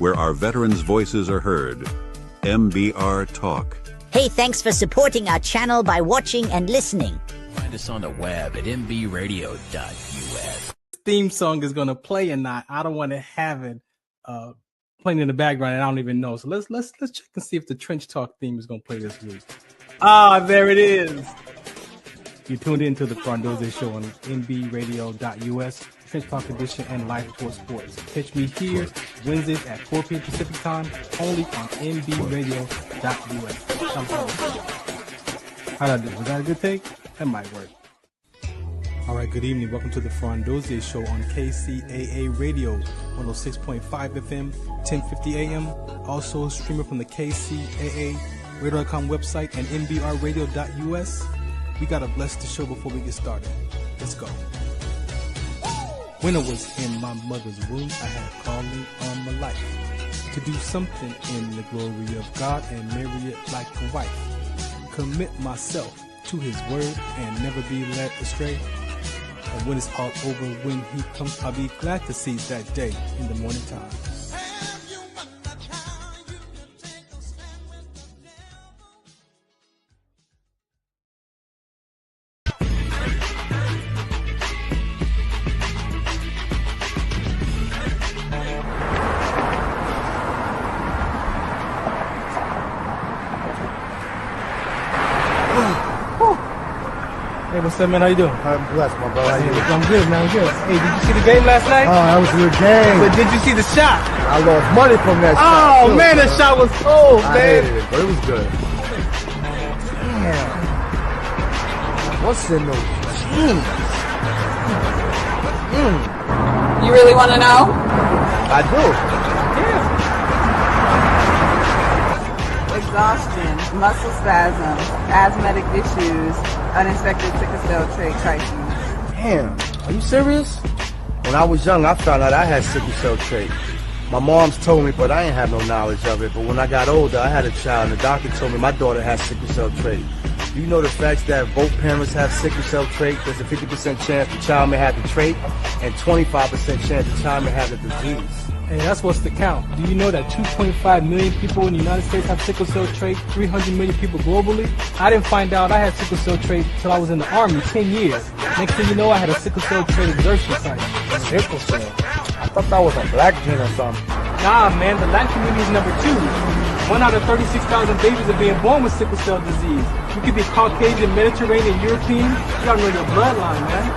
where our veterans' voices are heard. MBR Talk. Hey, thanks for supporting our channel by watching and listening. Find us on the web at mbradio.us. Theme song is gonna play or not. I don't want to have it playing in the background, and I don't even know. So let's check and see if the Trench Talk theme is gonna play this week. There it is. You tuned into the Farron Dozier Show on mbradio.us, Trench Talk Edition, and Life Force Sports. Catch me here Wednesdays at 4 p.m. Pacific Time, only on mbradio.us. How'd I do? Was that a good take? That might work. All right, good evening. Welcome to the Farron Dozier Show on KCAA Radio, 106.5 FM, 1050 AM. Also streaming from the KCAA Radio.com website and mbradio.us. We got to bless the show before we get started. Let's go. When I was in my mother's womb, I had a calling on my life to do something in the glory of God and marry it like a wife. Commit myself to his word and never be led astray. And when it's all over, when he comes, I'll be glad to see that day in the morning time. Hey, what's up, man? How you doing? I'm blessed, my brother. I'm good, man. I'm good. Hey, did you see the game last night? Oh, that was a good game. But did you see the shot? I lost money from that shot. Oh, man, that shot was cold, I man. hated it, but it was good. Damn. What's in those jeans? You really want to know? I do. Exhaustion, muscle spasms, asthmatic issues, unexpected sickle cell trait crises. Damn. Are you serious? When I was young, I found out I had sickle cell trait. My mom's told me, but I ain't have no knowledge of it. But when I got older, I had a child, and the doctor told me my daughter has sickle cell trait. Do you know the facts that both parents have sickle cell trait? There's a 50% chance the child may have the trait, and 25% chance the child may have the disease. Hey, that's what's the count. Do you know that 2.5 million people in the United States have sickle cell trait, 300 million people globally? I didn't find out I had sickle cell trait until I was in the Army, 10 years. Next thing you know, I had a sickle cell trait exertion site. Sickle cell? I thought that was a black gene or something. Nah, man, the Latin community is number 2. 1 out of 36,000 babies are being born with sickle cell disease. You could be Caucasian, Mediterranean, European. You gotta know your bloodline, man.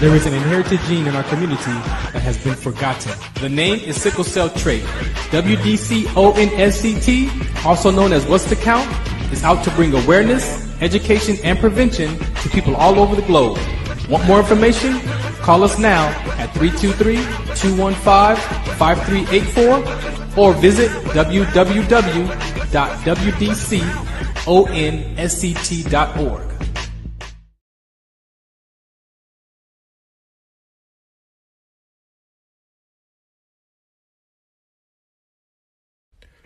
There is an inherited gene in our community that has been forgotten. The name is sickle cell trait. WDCONSCT, also known as What's the Count, is out to bring awareness, education, and prevention to people all over the globe. Want more information? Call us now at 323-215-5384 or visit www.wdconsct.org.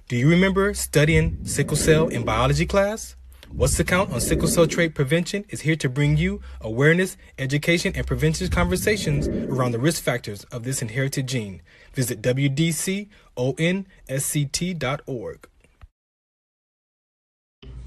Do you remember studying sickle cell in biology class? What's the Count on sickle cell trait prevention is here to bring you awareness, education, and prevention conversations around the risk factors of this inherited gene. Visit wdconsct.org.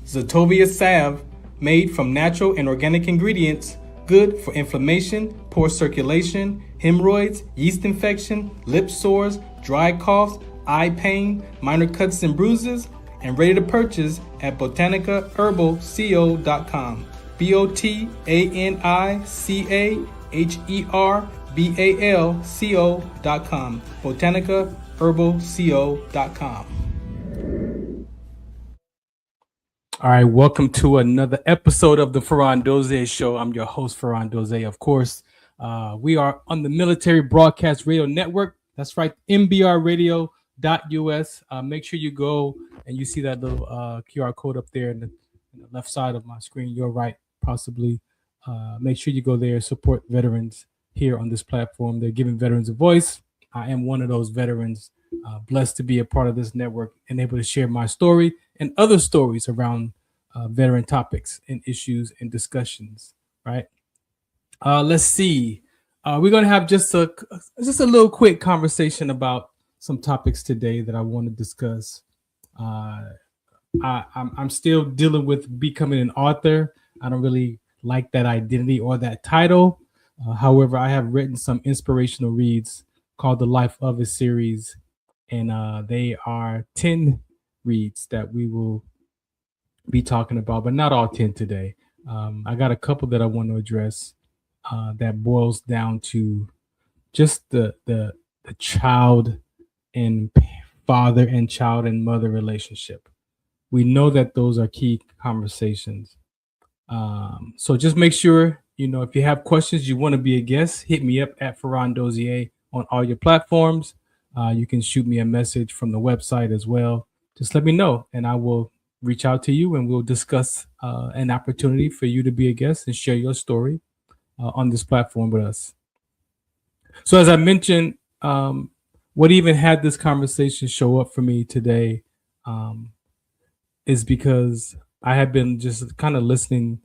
Zetovia salve, made from natural and organic ingredients, good for inflammation, poor circulation, hemorrhoids, yeast infection, lip sores, dry coughs, eye pain, minor cuts and bruises, and ready to purchase at botanicaherbalco.com. botanicaherbalco.com. botanicaherbalco.com. All right, welcome to another episode of the Farron Dozier Show. I'm your host, Farron Dozier, of course. We are on the Military Broadcast Radio Network. That's right, MBRradio.us. Make sure you go and you see that little QR code up there in the left side of my screen, your right, possibly. Make sure you go there, support veterans here on this platform. They're giving veterans a voice. I am one of those veterans, blessed to be a part of this network and able to share my story and other stories around veteran topics and issues and discussions, right? Let's see. We're gonna have just a little quick conversation about some topics today that I want to discuss. I'm still dealing with becoming an author. I don't really like that identity or that title. However, I have written some inspirational reads called the Life of a series, and they are 10 reads that we will be talking about, but not all 10 today. I got a couple that I want to address that boils down to just the child and father and child and mother relationship. We know that those are key conversations. So just make sure, if you have questions, you want to be a guest, hit me up at Farron Dozier on all your platforms. You can shoot me a message from the website as well. Just let me know and I will reach out to you and we'll discuss an opportunity for you to be a guest and share your story on this platform with us. So as I mentioned, what even had this conversation show up for me today is because I have been just kind of listening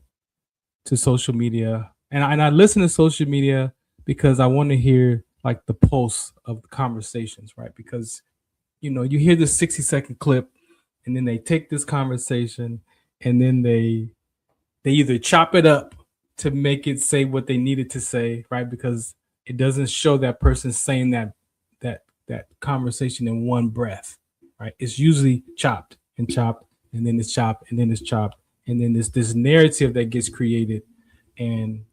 to social media, and I listen to social media because I want to hear like the pulse of the conversations, right? Because you hear this 60-second clip, and then they take this conversation, and then they either chop it up to make it say what they needed to say, right? Because it doesn't show that person saying that conversation in one breath, right? It's usually chopped and chopped, and then it's chopped, and then it's chopped, and then there's this narrative that gets created. And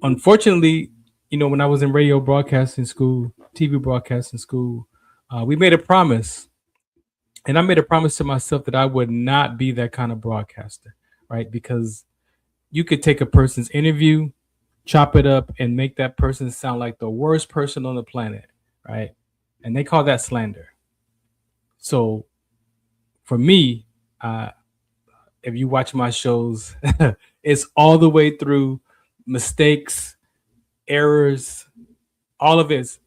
unfortunately, when I was in radio broadcasting school, TV broadcasting school, we made a promise, and I made a promise to myself that I would not be that kind of broadcaster, right? Because you could take a person's interview, chop it up, and make that person sound like the worst person on the planet, right? And they call that slander. So for me, if you watch my shows, it's all the way through mistakes, errors, all of it's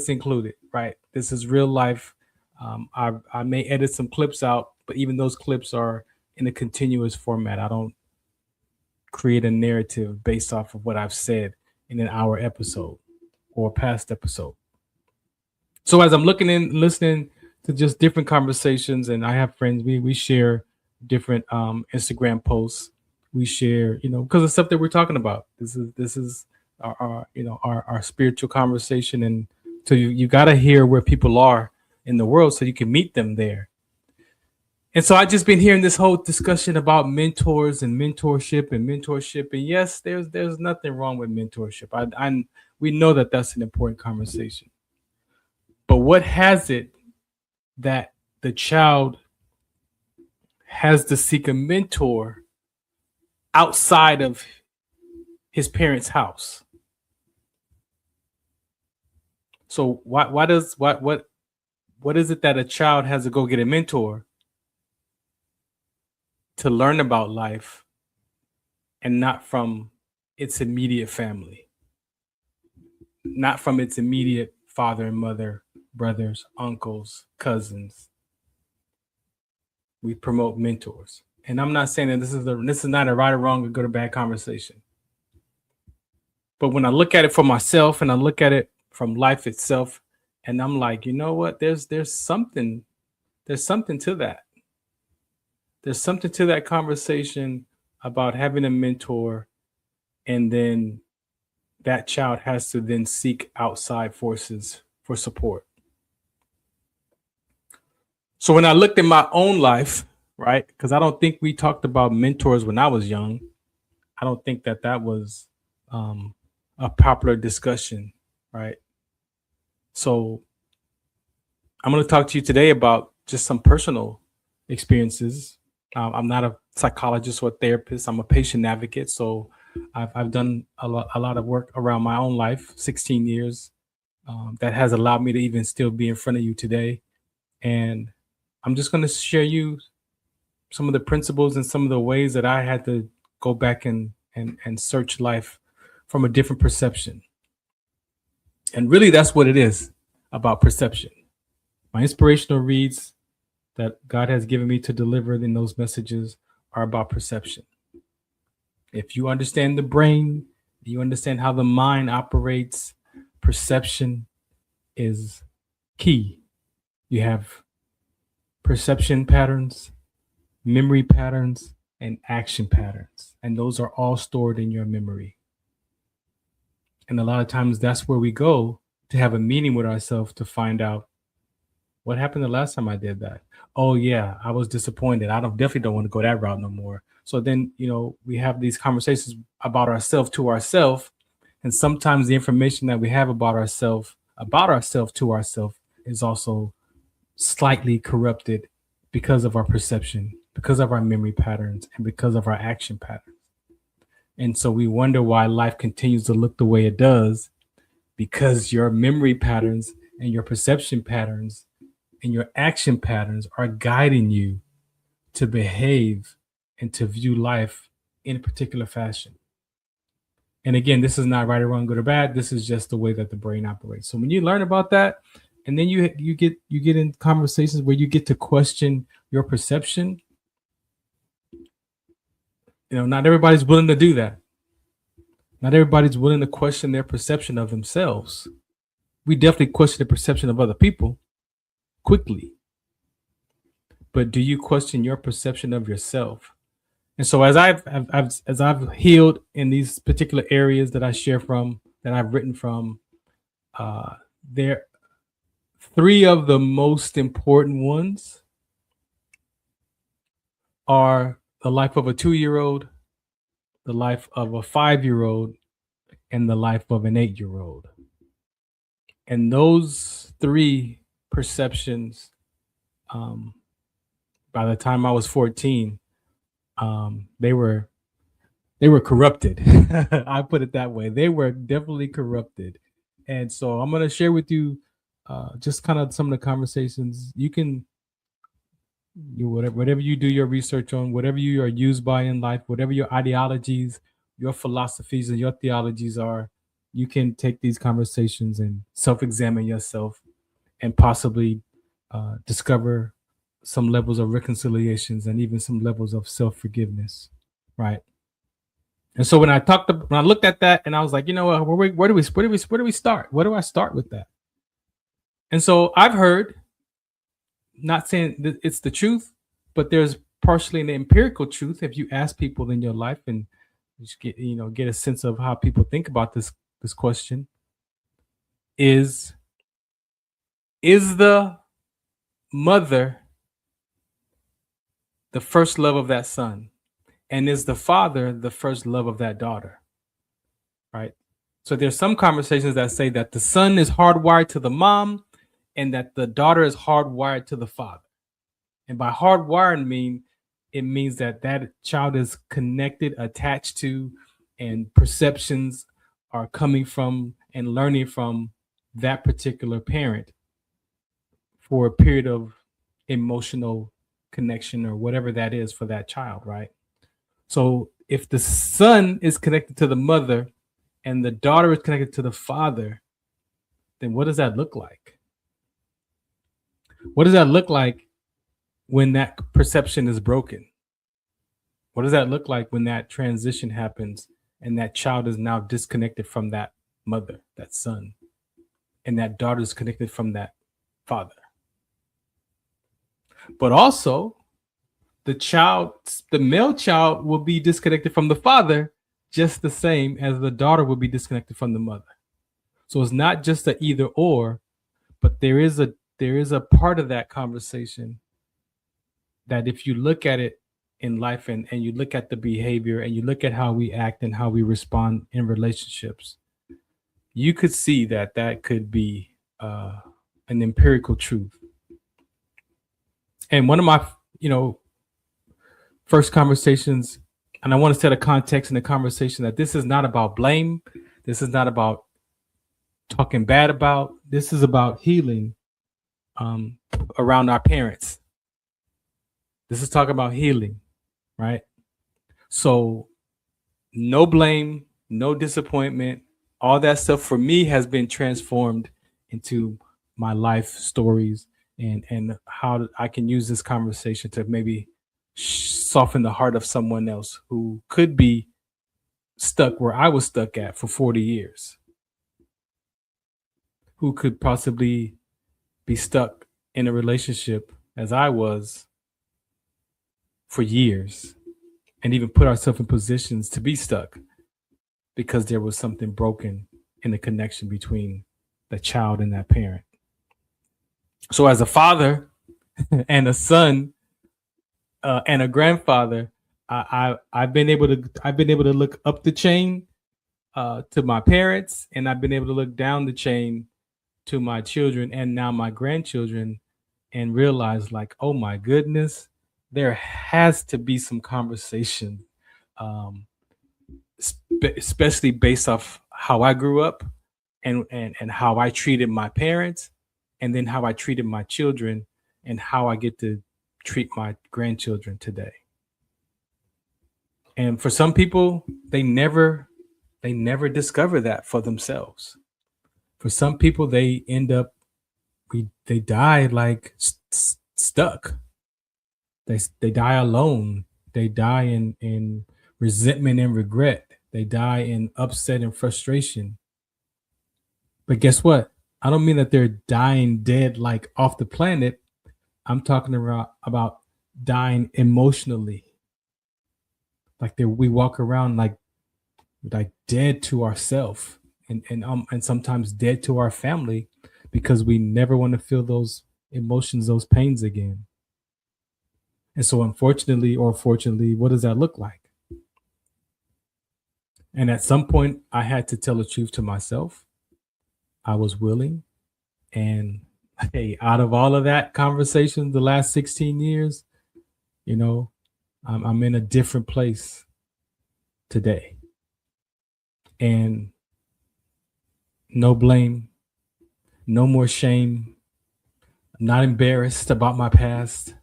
included, right? This is real life. I may edit some clips out, but even those clips are in a continuous format. I don't create a narrative based off of what I've said in an hour episode or past episode. So as I'm listening to just different conversations, and I have friends, we share different Instagram posts. We share, because of stuff that we're talking about. This is our spiritual conversation, and so you got to hear where people are in the world so you can meet them there. And so I just been hearing this whole discussion about mentors and mentorship. And yes, there's nothing wrong with mentorship. We know that that's an important conversation. But what has it that the child has to seek a mentor outside of his parents' house? So what is it that a child has to go get a mentor to learn about life, and not from its immediate family, not from its immediate father and mother, brothers, uncles, cousins? We promote mentors. And I'm not saying that this is not a right or wrong or good or bad conversation. But when I look at it for myself and I look at it from life itself, and I'm like, you know what? There's something to that. There's something to that conversation about having a mentor, and then that child has to then seek outside forces for support. So when I looked at my own life, right, because I don't think we talked about mentors when I was young. I don't think that was a popular discussion, right? So I'm going to talk to you today about just some personal experiences. I'm not a psychologist or therapist. I'm a patient advocate. So I've done a lot of work around my own life, 16 years, that has allowed me to even still be in front of you today. And I'm just going to share you some of the principles and some of the ways that I had to go back and search life from a different perception. And really, that's what it is about perception. My inspirational reads that God has given me to deliver in those messages are about perception. If you understand the brain You understand how the mind operates. Perception is key. You have perception patterns, memory patterns, and action patterns. And those are all stored in your memory. And a lot of times that's where we go to have a meeting with ourselves to find out what happened the last time I did that. Oh yeah, I was disappointed. Definitely don't want to go that route no more. So then, we have these conversations about ourselves to ourselves. And sometimes the information that we have about ourselves to ourselves is also slightly corrupted because of our perception, because of our memory patterns, and because of our action patterns. And so we wonder why life continues to look the way it does, because your memory patterns and your perception patterns and your action patterns are guiding you to behave and to view life in a particular fashion. And again, this is not right or wrong, good or bad. This is just the way that the brain operates. So when you learn about that, and then you get in conversations where you get to question your perception, not everybody's willing to do that. Not everybody's willing to question their perception of themselves. We definitely question the perception of other people quickly. But do you question your perception of yourself? And so as I've healed in these particular areas that I share from, that I've written from, there 3 of the most important ones are the life of a 2-year-old, the life of a 5-year-old, and the life of an 8-year-old. And those 3 perceptions, by the time I was 14, they were corrupted. I put it that way. They were definitely corrupted. And so I'm going to share with you just kind of some of the conversations. You can, whatever you do your research on, whatever you are used by in life, whatever your ideologies, your philosophies, and your theologies are, you can take these conversations and self-examine yourself and possibly discover some levels of reconciliations and even some levels of self-forgiveness, right? And so when I looked at that, and I was like, where do we start? Where do I start with that? And so I've heard, not saying that it's the truth, but there's partially an empirical truth. If you ask people in your life and just get a sense of how people think about this question, is the mother the first love of that son? And is the father the first love of that daughter? Right? So there's some conversations that say that the son is hardwired to the mom and that the daughter is hardwired to the father. And by hardwired, it means that child is connected, attached to, and perceptions are coming from and learning from that particular parent for a period of emotional connection or whatever that is for that child, right? So if the son is connected to the mother and the daughter is connected to the father, then what does that look like? What does that look like when that perception is broken? What does that look like when that transition happens and that child is now disconnected from that mother, that son, and that daughter is connected from that father? But also, the male child will be disconnected from the father just the same as the daughter will be disconnected from the mother. So it's not just an either or, but there is a part of that conversation that if you look at it in life and you look at the behavior and you look at how we act and how we respond in relationships, you could see that could be an empirical truth. And one of my, first conversations, and I want to set a context in the conversation that this is not about blame. This is not about talking bad about. This is about healing around our parents. This is talking about healing, right? So no blame, no disappointment, all that stuff for me has been transformed into my life stories and how I can use this conversation to maybe soften the heart of someone else who could be stuck where I was stuck at for 40 years? Who could possibly be stuck in a relationship as I was for years, and even put ourselves in positions to be stuck because there was something broken in the connection between the child and that parent? So as a father and a son and a grandfather, I've been able to look up the chain to my parents, and I've been able to look down the chain to my children and now my grandchildren, and realize, like, oh my goodness, there has to be some conversation, especially based off how I grew up and how I treated my parents, and then how I treated my children, and how I get to treat my grandchildren today. And for some people, they never discover that for themselves. For some people, they end up, they die like stuck. They die alone. They die in resentment and regret. They die in upset and frustration. But guess what? I don't mean that they're dying dead, like off the planet. I'm talking about dying emotionally. Like we walk around like dead to ourselves, and sometimes dead to our family, because we never want to feel those emotions, those pains again. And so unfortunately or fortunately, what does that look like? And at some point, I had to tell the truth to myself. I was willing. And hey, out of all of that conversation, the last 16 years, you know, I'm in a different place today. And no blame, no more shame. I'm not embarrassed about my past.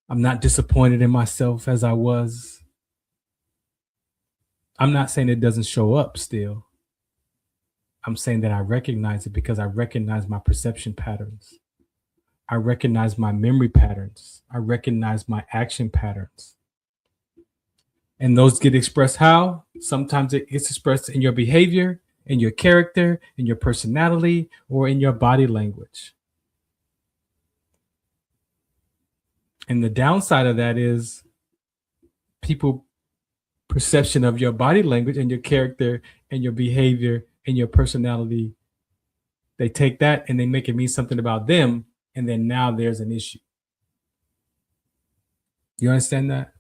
I'm not disappointed in myself as I was. I'm not saying it doesn't show up still. I'm saying that I recognize it, because I recognize my perception patterns. I recognize my memory patterns. I recognize my action patterns. And those get expressed how? Sometimes it gets expressed in your behavior, in your character, in your personality, or in your body language. And the downside of that is people perception of your body language and your character and your behavior and your personality. They take that and they make it mean something about them. And then now there's an issue. You understand that?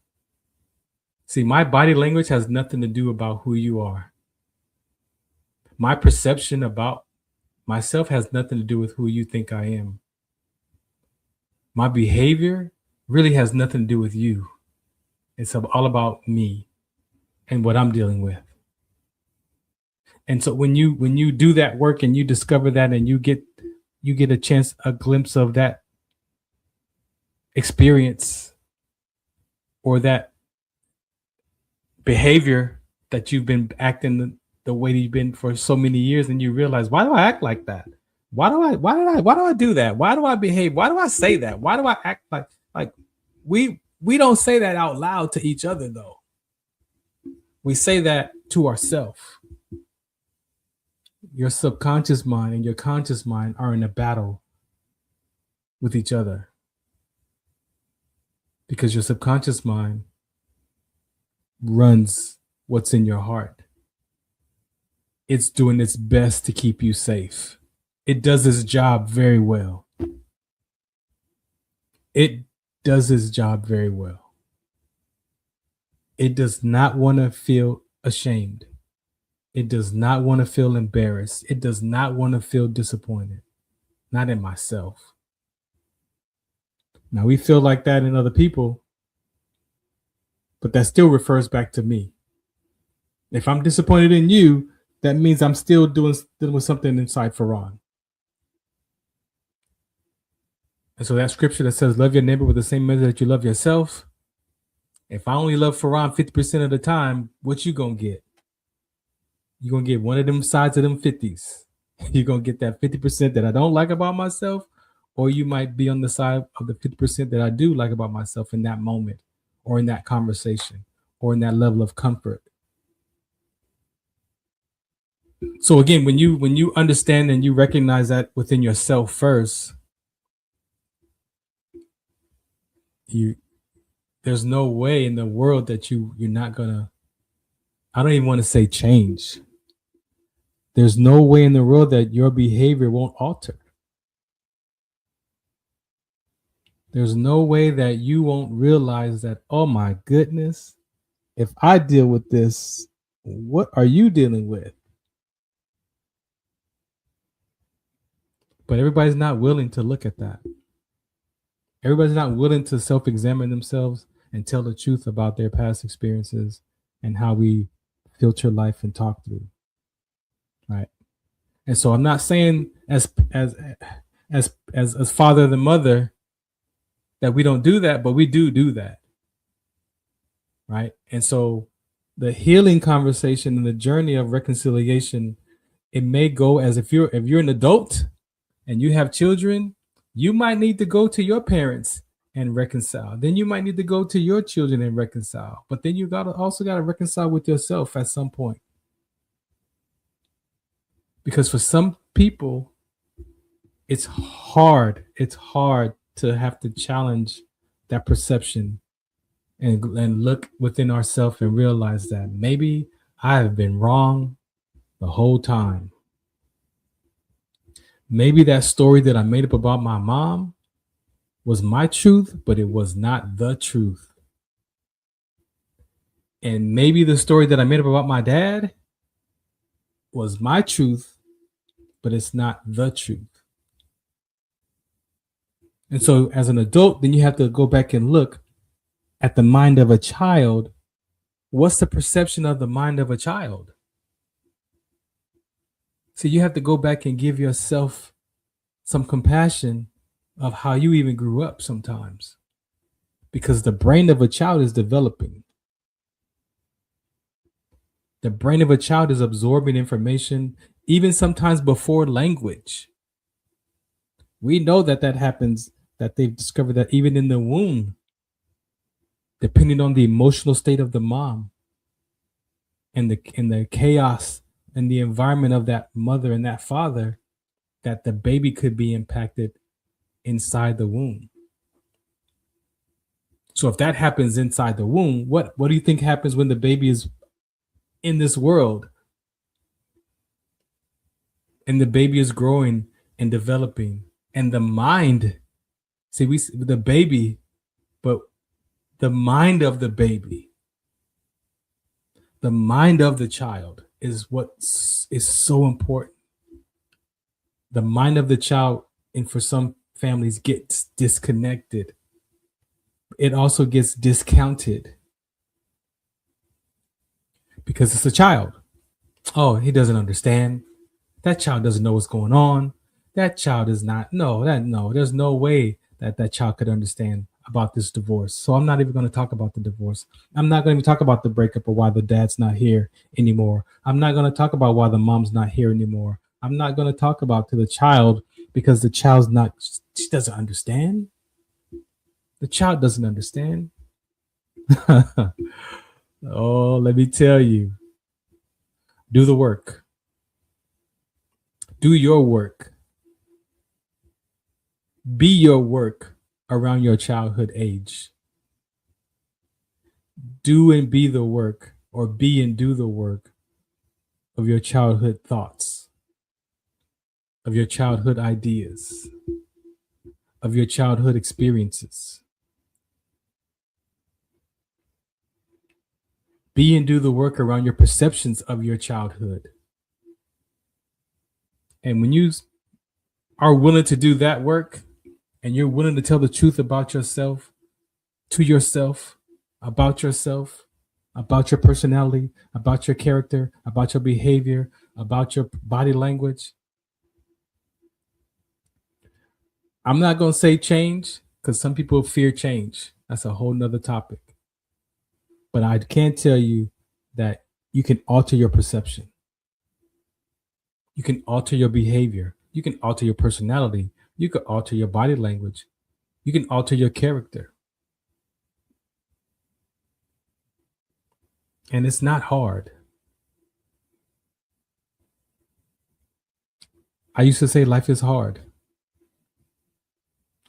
See, my body language has nothing to do about who you are. My perception about myself has nothing to do with who you think I am. My behavior really has nothing to do with you. It's all about me and what I'm dealing with. And so when you do that work and you discover that, and you get a glimpse of that experience or that behavior that you've been acting the way that you've been for so many years, and you realize, why do I act like that? Why do I do that? Why do I behave? Why do I say that? Why do I act like we don't say that out loud to each other though. We say that to ourselves. Your subconscious mind and your conscious mind are in a battle with each other, because your subconscious mind runs what's in your heart. It's doing its best to keep you safe. It does its job very well. It does its job very well. It does not want to feel ashamed. It does not want to feel embarrassed. It does not want to feel disappointed. Not in myself. Now, we feel like that in other people, but that still refers back to me. If I'm disappointed in you, that means I'm still dealing with something inside Farron. And so that scripture that says, love your neighbor with the same measure that you love yourself. If I only love Farron 50% of the time, what you going to get? You're going to get one of them sides of them 50s. You're going to get that 50% that I don't like about myself, or you might be on the side of the 50% that I do like about myself in that moment, or in that conversation, or in that level of comfort. So again, when you understand and you recognize that within yourself first, there's no way in the world that you're not gonna, I don't even want to say change. There's no way in the world that your behavior won't alter. There's no way that you won't realize that, oh my goodness, if I deal with this, what are you dealing with? But everybody's not willing to look at that. Everybody's not willing to self-examine themselves and tell the truth about their past experiences and how we filter life and talk through. Right. And so I'm not saying as father and mother that we don't do that, but we do that. Right. And so the healing conversation and the journey of reconciliation, it may go as if you're an adult and you have children, you might need to go to your parents and reconcile. Then you might need to go to your children and reconcile. But then you also gotta reconcile with yourself at some point. Because for some people, it's hard. It's hard to have to challenge that perception and look within ourselves and realize that maybe I have been wrong the whole time. Maybe that story that I made up about my mom was my truth, but it was not the truth. And maybe the story that I made up about my dad was my truth, but it's not the truth. And so as an adult, then you have to go back and look at the mind of a child. What's the perception of the mind of a child? So you have to go back and give yourself some compassion of how you even grew up sometimes, because the brain of a child is developing. The brain of a child is absorbing information, even sometimes before language. We know that happens, that they've discovered that even in the womb, depending on the emotional state of the mom and the chaos and the environment of that mother and that father, that the baby could be impacted inside the womb. So if that happens inside the womb, what do you think happens when the baby is in this world and the baby is growing and developing and the mind, the baby, but the mind of the baby, the mind of the child is what is so important. The mind of the child, and for some families, gets disconnected. It also gets discounted because it's a child. Oh, he doesn't understand. That child doesn't know what's going on. That child is not, there's no way that child could understand about this divorce. So I'm not even going to talk about the divorce. I'm not going to even talk about the breakup or why the dad's not here anymore. I'm not going to talk about why the mom's not here anymore. I'm not going to talk about to the child because the child's not, she doesn't understand. The child doesn't understand. Oh, let me tell you. Do the work. Do your work. Be your work around your childhood age. Do and be the work, or be and do the work of your childhood thoughts, of your childhood ideas, of your childhood experiences. Be and do the work around your perceptions of your childhood. And when you are willing to do that work, and you're willing to tell the truth about yourself, to yourself, about your personality, about your character, about your behavior, about your body language. I'm not going to say change because some people fear change. That's a whole nother topic. But I can tell you that you can alter your perception. You can alter your behavior. You can alter your personality. You can alter your body language. You can alter your character. And it's not hard. I used to say life is hard.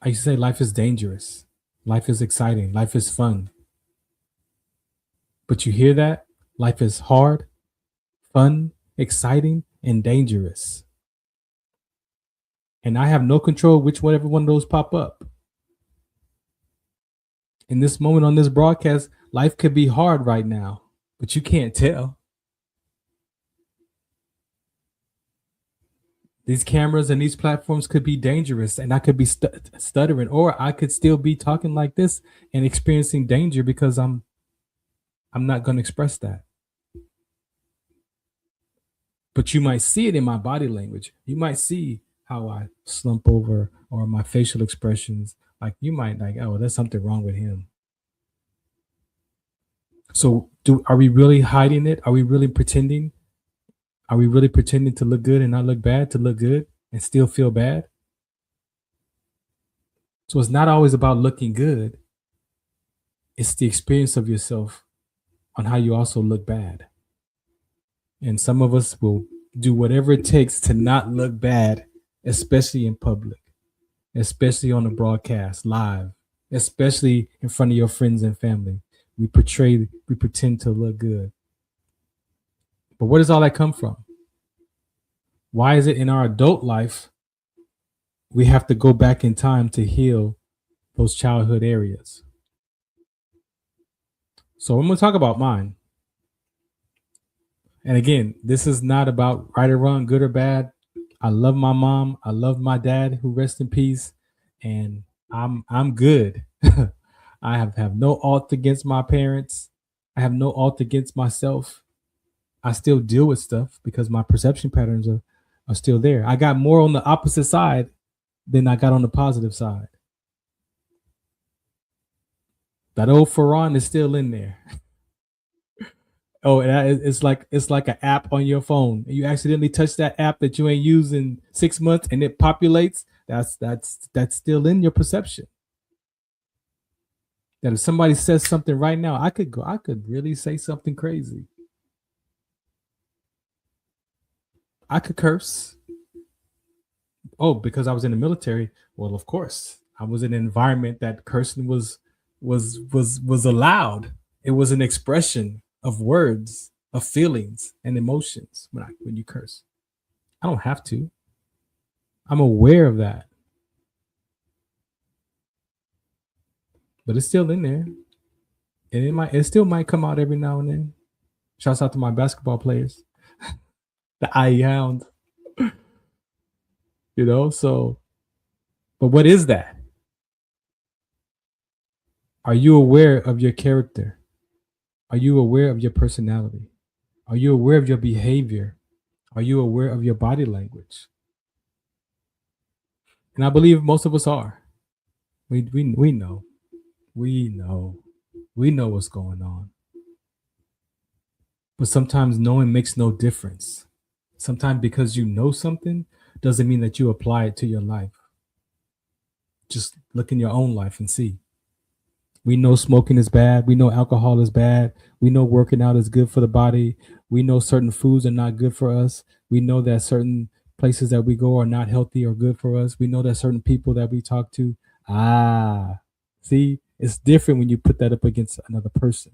I used to say life is dangerous. Life is exciting. Life is fun. But you hear that? Life is hard, fun, exciting, and dangerous. And I have no control which one, every one of those pop up. In this moment on this broadcast, life could be hard right now, but you can't tell. These cameras and these platforms could be dangerous, and I could be stuttering, or I could still be talking like this and experiencing danger because I'm not going to express that. But you might see it in my body language. You might see how I slump over or my facial expressions. Like you might like, oh, there's something wrong with him. So are we really hiding it? Are we really pretending? Are we really pretending to look good and not look bad, to look good and still feel bad? So it's not always about looking good. It's the experience of yourself on how you also look bad. And some of us will do whatever it takes to not look bad, especially in public, especially on a broadcast, live, especially in front of your friends and family. We pretend to look good. But where does all that come from? Why is it in our adult life we have to go back in time to heal those childhood areas? So I'm going to talk about mine. And again, this is not about right or wrong, good or bad. I love my mom. I love my dad, who rest in peace. And I'm good. I have no ought against my parents. I have no ought against myself. I still deal with stuff because my perception patterns are still there. I got more on the opposite side than I got on the positive side. That old Farron is still in there. Oh, it's like an app on your phone. You accidentally touch that app that you ain't used in 6 months and it populates. That's still in your perception. That if somebody says something right now, I could really say something crazy. I could curse. Oh, because I was in the military. Well, of course, I was in an environment that cursing was allowed. It was an expression of words, of feelings and emotions when you curse. I don't have to. I'm aware of that. But it's still in there. And it still might come out every now and then. Shouts out to my basketball players. The IE Hounds. You know, so, but what is that? Are you aware of your character? Are you aware of your personality? Are you aware of your behavior? Are you aware of your body language? And I believe most of us are. We know. We know what's going on. But sometimes knowing makes no difference. Sometimes because you know something doesn't mean that you apply it to your life. Just look in your own life and see. We know smoking is bad. We know alcohol is bad. We know working out is good for the body. We know certain foods are not good for us. We know that certain places that we go are not healthy or good for us. We know that certain people that we talk to, see, it's different when you put that up against another person.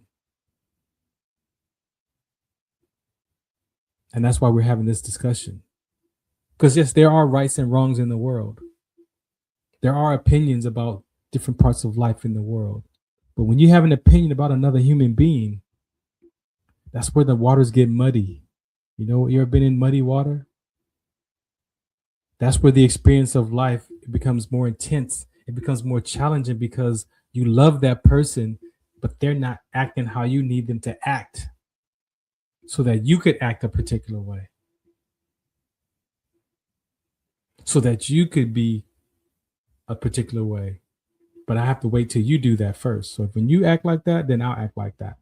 And that's why we're having this discussion. Because yes, there are rights and wrongs in the world. There are opinions about different parts of life in the world. But when you have an opinion about another human being, that's where the waters get muddy. You know, you ever been in muddy water? That's where the experience of life becomes more intense. It becomes more challenging because you love that person, but they're not acting how you need them to act so that you could act a particular way. So that you could be a particular way. But I have to wait till you do that first. So when you act like that, then I'll act like that.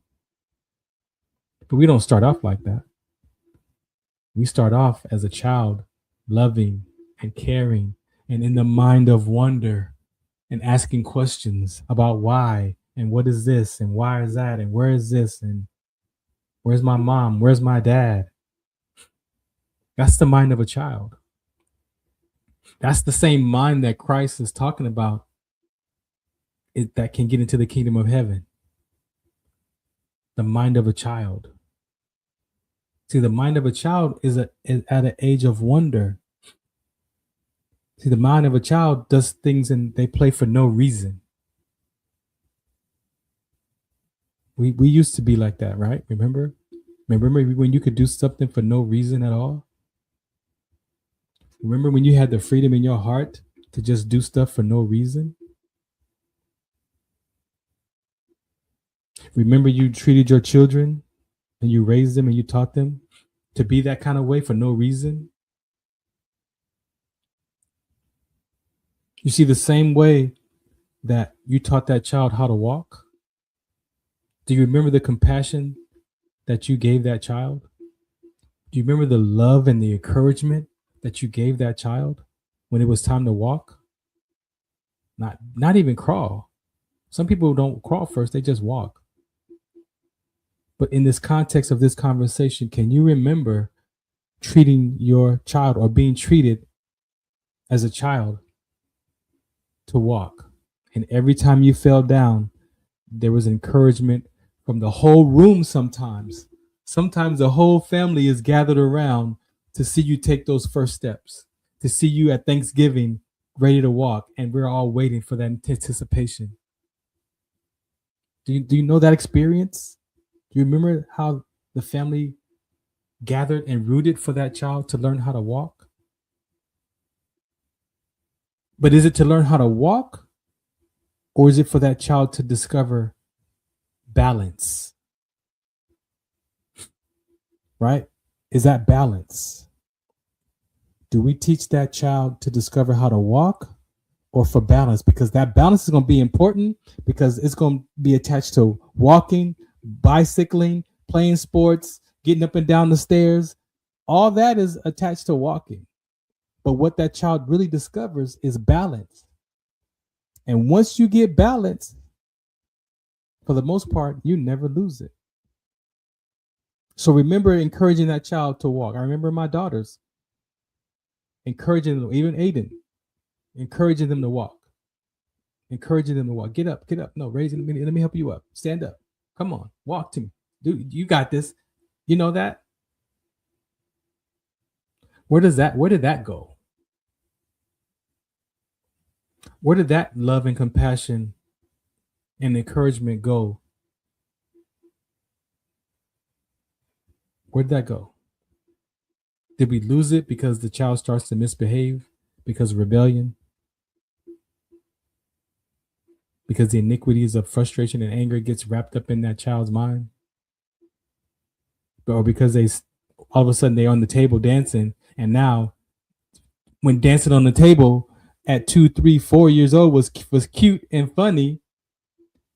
But we don't start off like that. We start off as a child, loving and caring and in the mind of wonder and asking questions about why and what is this and why is that and where is this and where's my mom? Where's my dad? That's the mind of a child. That's the same mind that Christ is talking about that can get into the kingdom of heaven. The mind of a child. See, the mind of a child is at an age of wonder. See, the mind of a child does things and they play for no reason. We used to be like that, right? Remember when you could do something for no reason at all? Remember when you had the freedom in your heart to just do stuff for no reason? Remember you treated your children and you raised them and you taught them to be that kind of way for no reason? You see, the same way that you taught that child how to walk, do you remember the compassion that you gave that child? Do you remember the love and the encouragement that you gave that child when it was time to walk? Not even crawl. Some people don't crawl first, they just walk. But in this context of this conversation, can you remember treating your child or being treated as a child to walk? And every time you fell down, there was encouragement from the whole room sometimes. Sometimes the whole family is gathered around to see you take those first steps, to see you at Thanksgiving ready to walk, and we're all waiting for that anticipation. Do you know that experience? Do you remember how the family gathered and rooted for that child to learn how to walk? But is it to learn how to walk, or is it for that child to discover balance? Right? Is that balance? Do we teach that child to discover how to walk or for balance? Because that balance is going to be important, because it's going to be attached to walking, bicycling, playing sports, getting up and down the stairs. All that is attached to walking. But what that child really discovers is balance. And once you get balance, for the most part, you never lose it. So remember encouraging that child to walk. I remember my daughters encouraging them, even Aiden, encouraging them to walk. Encouraging them to walk. Get up. No, raising me. Let me help you up. Stand up. Come on, walk to me. Dude, you got this. You know that? Where did that go? Where did that love and compassion and encouragement go? Where did that go? Did we lose it because the child starts to misbehave because of rebellion? Because the iniquities of frustration and anger gets wrapped up in that child's mind? Or because all of a sudden they're on the table dancing, and now when dancing on the table at 2, 3, 4 years old was cute and funny,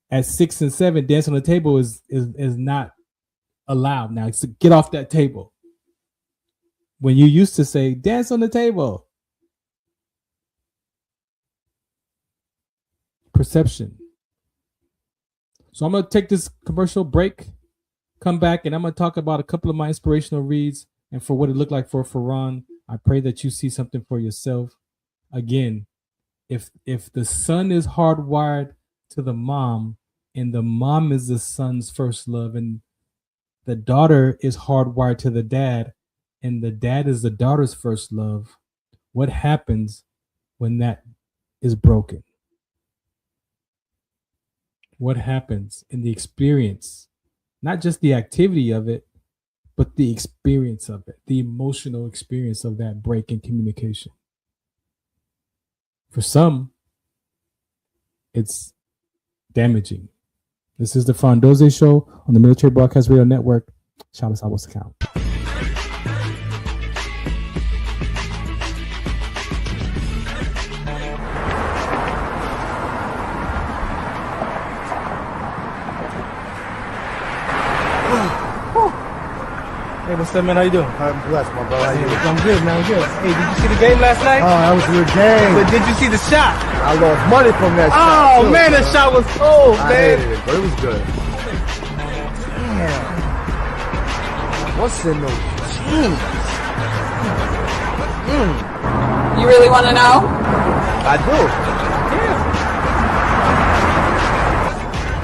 at 6 and 7, dancing on the table is not allowed now. So get off that table. When you used to say, dance on the table. Perception. So I'm going to take this commercial break, come back, and I'm going to talk about a couple of my inspirational reads and for what it looked like for Farron. I pray that you see something for yourself. Again, if the son is hardwired to the mom, and the mom is the son's first love, and the daughter is hardwired to the dad, and the dad is the daughter's first love, what happens when that is broken? What happens in the experience? Not just the activity of it, but the experience of it, the emotional experience of that break in communication. For some, it's damaging. This is the Farron Dozier Show on the Military Broadcast Radio Network. Shabbos Amos account. Hey, what's up, man? How you doing? I'm blessed, my brother. How you doing? I'm good, man. I'm good. Hey, did you see the game last night? Oh, that was a good game. But did you see the shot? I lost money from that shot. Oh, man, that shot was cold, I man. hated it, but it was good. Damn. What's in those jeans? You really want to know? I do.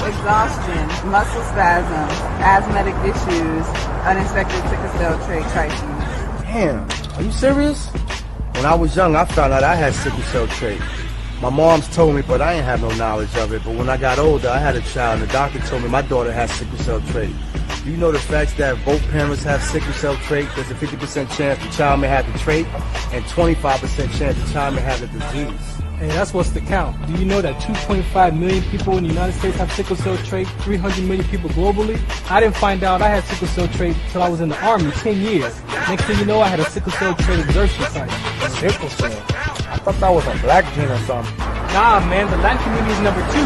Exhaustion, muscle spasms, asthmatic issues, unexpected sickle cell trait crises. Damn, are you serious? When I was young, I found out I had sickle cell trait. My mom's told me, but I ain't have no knowledge of it. But when I got older, I had a child, and the doctor told me my daughter has sickle cell trait. Do you know the facts that both parents have sickle cell trait? There's a 50% chance the child may have the trait, and 25% chance the child may have the disease. Hey, that's what's the count. Do you know that 2.5 million people in the United States have sickle cell trait, 300 million people globally? I didn't find out I had sickle cell trait until I was in the Army, 10 years. Next thing you know, I had a sickle cell trait exertion site. Sickle cell. I thought that was a black gene or something. Nah, man, the Latin community is number 2.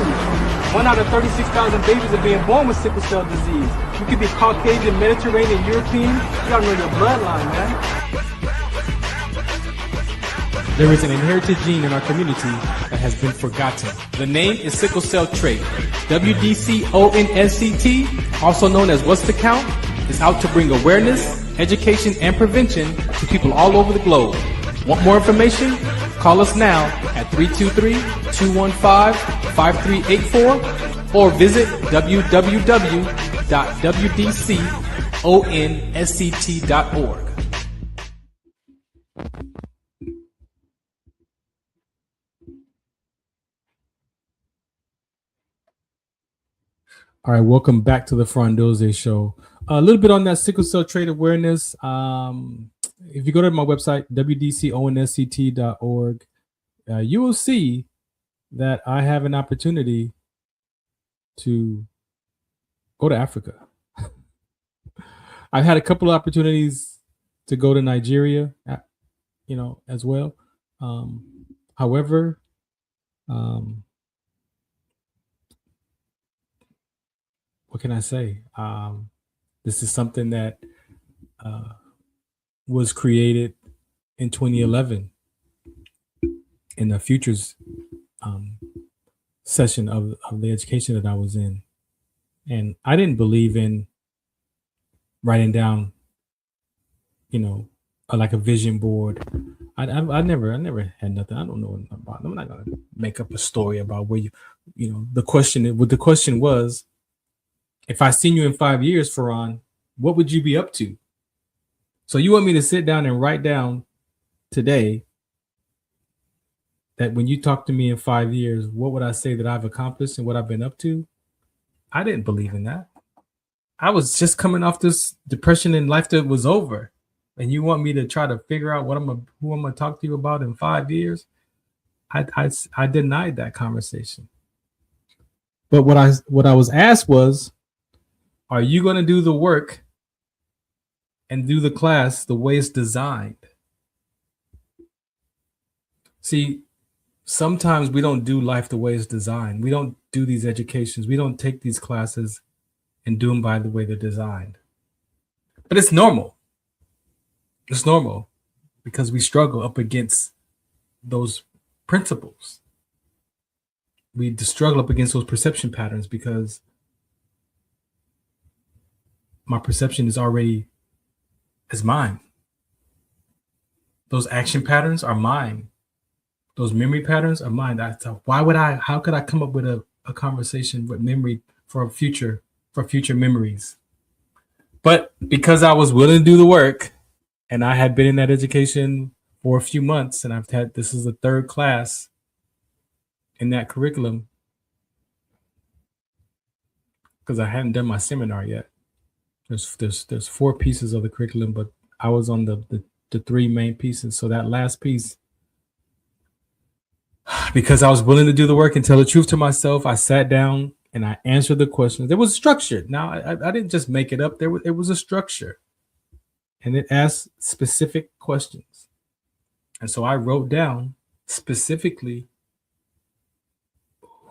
1 out of 36,000 babies are being born with sickle cell disease. You could be Caucasian, Mediterranean, European. You gotta know your bloodline, man. There is an inherited gene in our community that has been forgotten. The name is sickle cell trait. WDCONSCT, also known as What's the Count, is out to bring awareness, education, and prevention to people all over the globe. Want more information? Call us now at 323-215-5384 or visit www.wdconsct.org. All right, welcome back to the Farron Dozier Show. A little bit on that sickle cell trait awareness. If you go to my website, wdconsct.org, you will see that I have an opportunity to go to Africa. I've had a couple of opportunities to go to Nigeria, as well. However, what can I say? This is something that was created in 2011 in the futures session of the education that I was in. And I didn't believe in writing down, like a vision board. I never had nothing. I don't know about. I'm not gonna make up a story about where the question was, if I seen you in 5 years, Farron, what would you be up to? So you want me to sit down and write down today that when you talk to me in 5 years, what would I say that I've accomplished and what I've been up to? I didn't believe in that. I was just coming off this depression in life that was over. And you want me to try to figure out who I'm gonna talk to you about in 5 years? I denied that conversation. But what I was asked was, are you going to do the work and do the class the way it's designed? See, sometimes we don't do life the way it's designed. We don't do these educations. We don't take these classes and do them by the way they're designed. But it's normal. It's normal because we struggle up against those principles. We struggle up against those perception patterns because my perception is already as mine. Those action patterns are mine. Those memory patterns are mine. How could I come up with a conversation with memory for future memories? But because I was willing to do the work and I had been in that education for a few months and this is the third class in that curriculum because I hadn't done my seminar yet. There's 4 pieces of the curriculum, but I was on the 3 main pieces. So that last piece, because I was willing to do the work and tell the truth to myself, I sat down and I answered the questions. It was structured. Now I didn't just make it up. It was a structure, and it asked specific questions. And so I wrote down specifically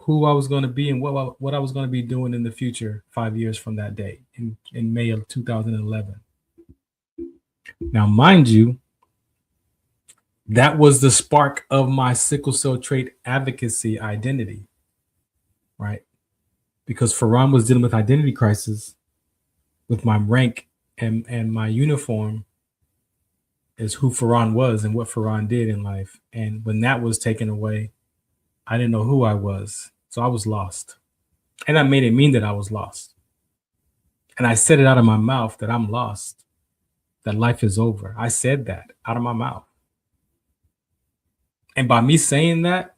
who I was going to be and what I was going to be doing in the future 5 years from that day in May of 2011. Now, mind you, that was the spark of my sickle cell trait advocacy identity, right? Because Farron was dealing with identity crisis with my rank and my uniform is who Farron was and what Farron did in life. And when that was taken away, I didn't know who I was. So I was lost. And I made it mean that I was lost. And I said it out of my mouth that I'm lost, that life is over. I said that out of my mouth. And by me saying that,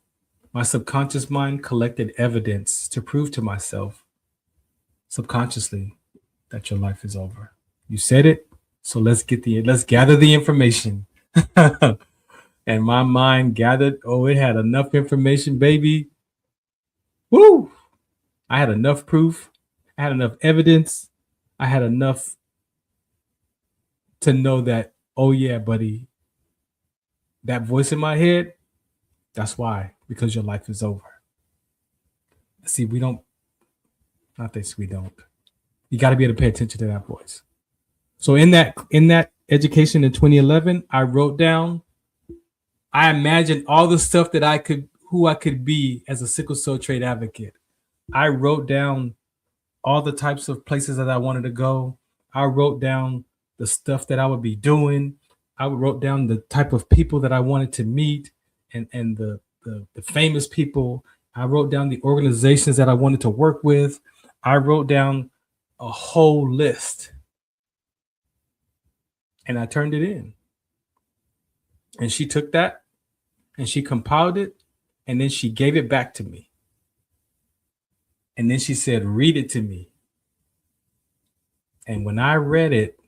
my subconscious mind collected evidence to prove to myself subconsciously that your life is over. You said it, so let's gather the information. And my mind gathered, it had enough information, baby. Woo! I had enough proof. I had enough evidence. I had enough to know that, oh yeah, buddy, that voice in my head, that's why, because your life is over. See, we don't. You got to be able to pay attention to that voice. So in that education in 2011, I imagined all the stuff that who I could be as a sickle cell trait advocate. I wrote down all the types of places that I wanted to go. I wrote down the stuff that I would be doing. I wrote down the type of people that I wanted to meet and the famous people. I wrote down the organizations that I wanted to work with. I wrote down a whole list and I turned it in. And she took that and she compiled it and then she gave it back to me. And then she said, read it to me. And when I read it,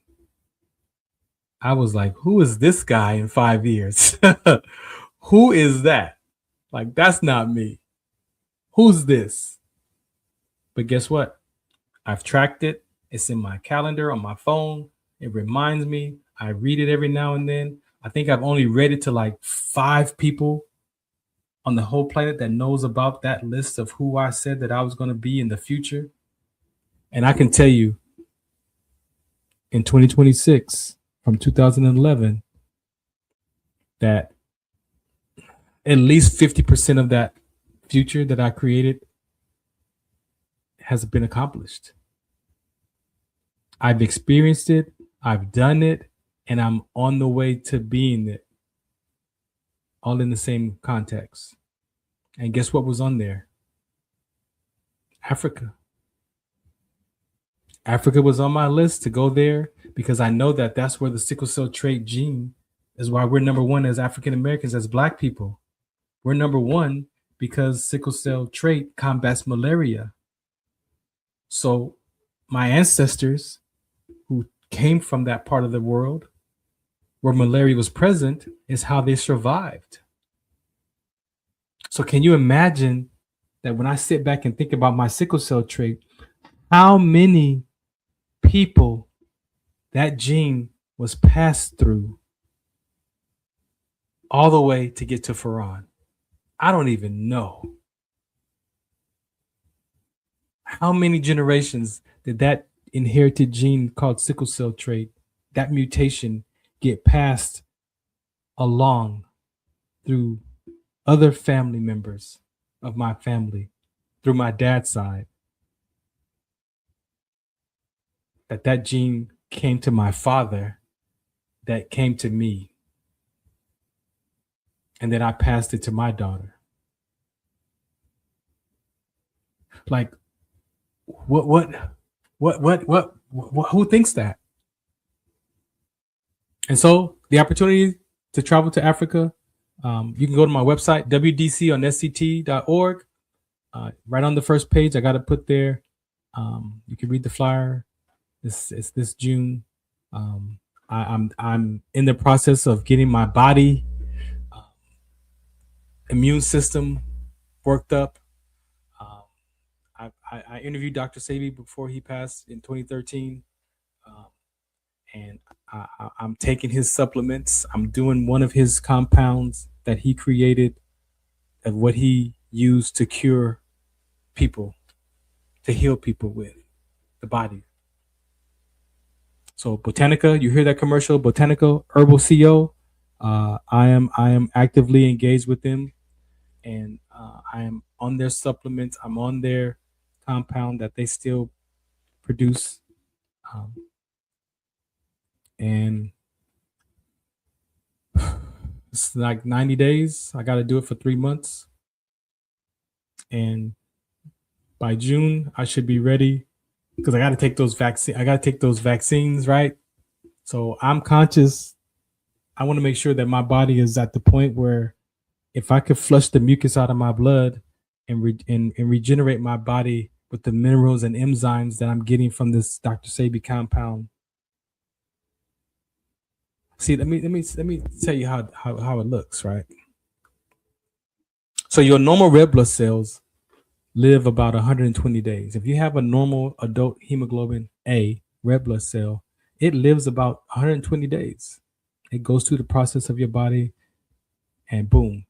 I was like, who is this guy in 5 years? Who is that? Like, that's not me. Who's this? But guess what? I've tracked it. It's in my calendar on my phone. It reminds me. I read it every now and then. I think I've only read it to like 5 people on the whole planet that knows about that list of who I said that I was going to be in the future. And I can tell you, in 2026, from 2011, that at least 50% of that future that I created has been accomplished. I've experienced it, I've done it, and I'm on the way to being it, all in the same context. And guess what was on there? Africa. Africa was on my list to go there because I know that that's where the sickle cell trait gene is, why we're number one as African Americans, as Black people. We're number one because sickle cell trait combats malaria. So my ancestors who came from that part of the world where malaria was present is how they survived. So can you imagine that when I sit back and think about my sickle cell trait, how many people that gene was passed through all the way to get to Farron? I don't even know. How many generations did that inherited gene called sickle cell trait, that mutation, get passed along through other family members of my family, through my dad's side? That gene came to my father, that came to me, and then I passed it to my daughter. Like, who thinks that? And so the opportunity to travel to Africa, you can go to my website, wdconsct.org. Right on the first page, I got to put there. You can read the flyer. It's this June. I'm in the process of getting my body immune system worked up. I interviewed Dr. Sebi before he passed in 2013, and I'm taking his supplements. I'm doing one of his compounds that he created, of what he used to cure people, to heal people with the body. So Botanica, you hear that commercial? Botanica Herbal CO. I am actively engaged with them, and I am on their supplements. I'm on their compound that they still produce, and It's like 90 days. I got to do it for 3 months. And by June, I should be ready because I got to take those vaccines, right? So I'm conscious. I want to make sure that my body is at the point where if I could flush the mucus out of my blood and regenerate my body with the minerals and enzymes that I'm getting from this Dr. Sebi compound. See, let me tell you how it looks, right? So your normal red blood cells live about 120 days. If you have a normal adult hemoglobin A red blood cell, it lives about 120 days. It goes through the process of your body and boom.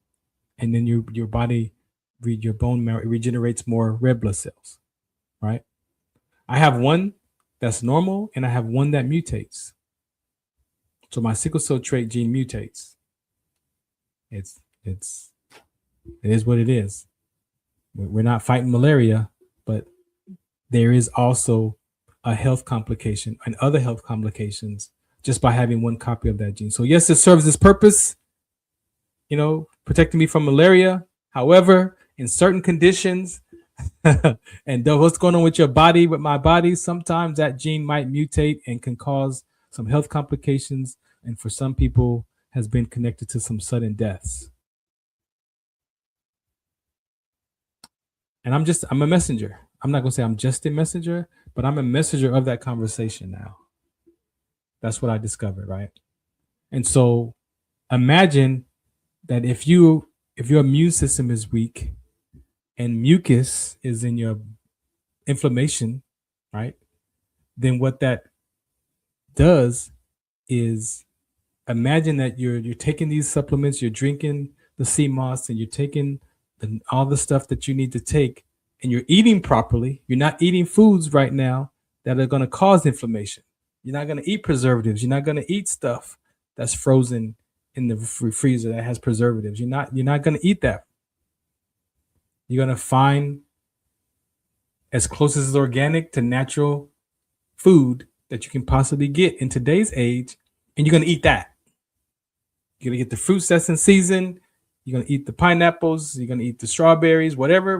And then your body, your bone marrow regenerates more red blood cells, right? I have one that's normal and I have one that mutates. So my sickle cell trait gene mutates. It is what it is. We're not fighting malaria, but there is also a health complication and other health complications just by having one copy of that gene. So yes, it serves its purpose, protecting me from malaria. However, in certain conditions, and what's going on with your body, with my body, sometimes that gene might mutate and can cause some health complications. And for some people has been connected to some sudden deaths. And I'm a messenger. I'm not going to say I'm just a messenger, but I'm a messenger of that conversation now. That's what I discovered, right? And so imagine that if your immune system is weak and mucus is in your inflammation, right? Then what that does is imagine that you're taking these supplements, you're drinking the sea moss, and you're taking all the stuff that you need to take, and you're eating properly. You're not eating foods right now that are going to cause inflammation. You're not going to eat preservatives. You're not going to eat stuff that's frozen in the freezer that has preservatives. You're not going to eat that. You're going to find as close as organic to natural food that you can possibly get in today's age, and you're going to eat that. You're going to get the fruits that's in season. You're going to eat the pineapples. You're going to eat the strawberries, whatever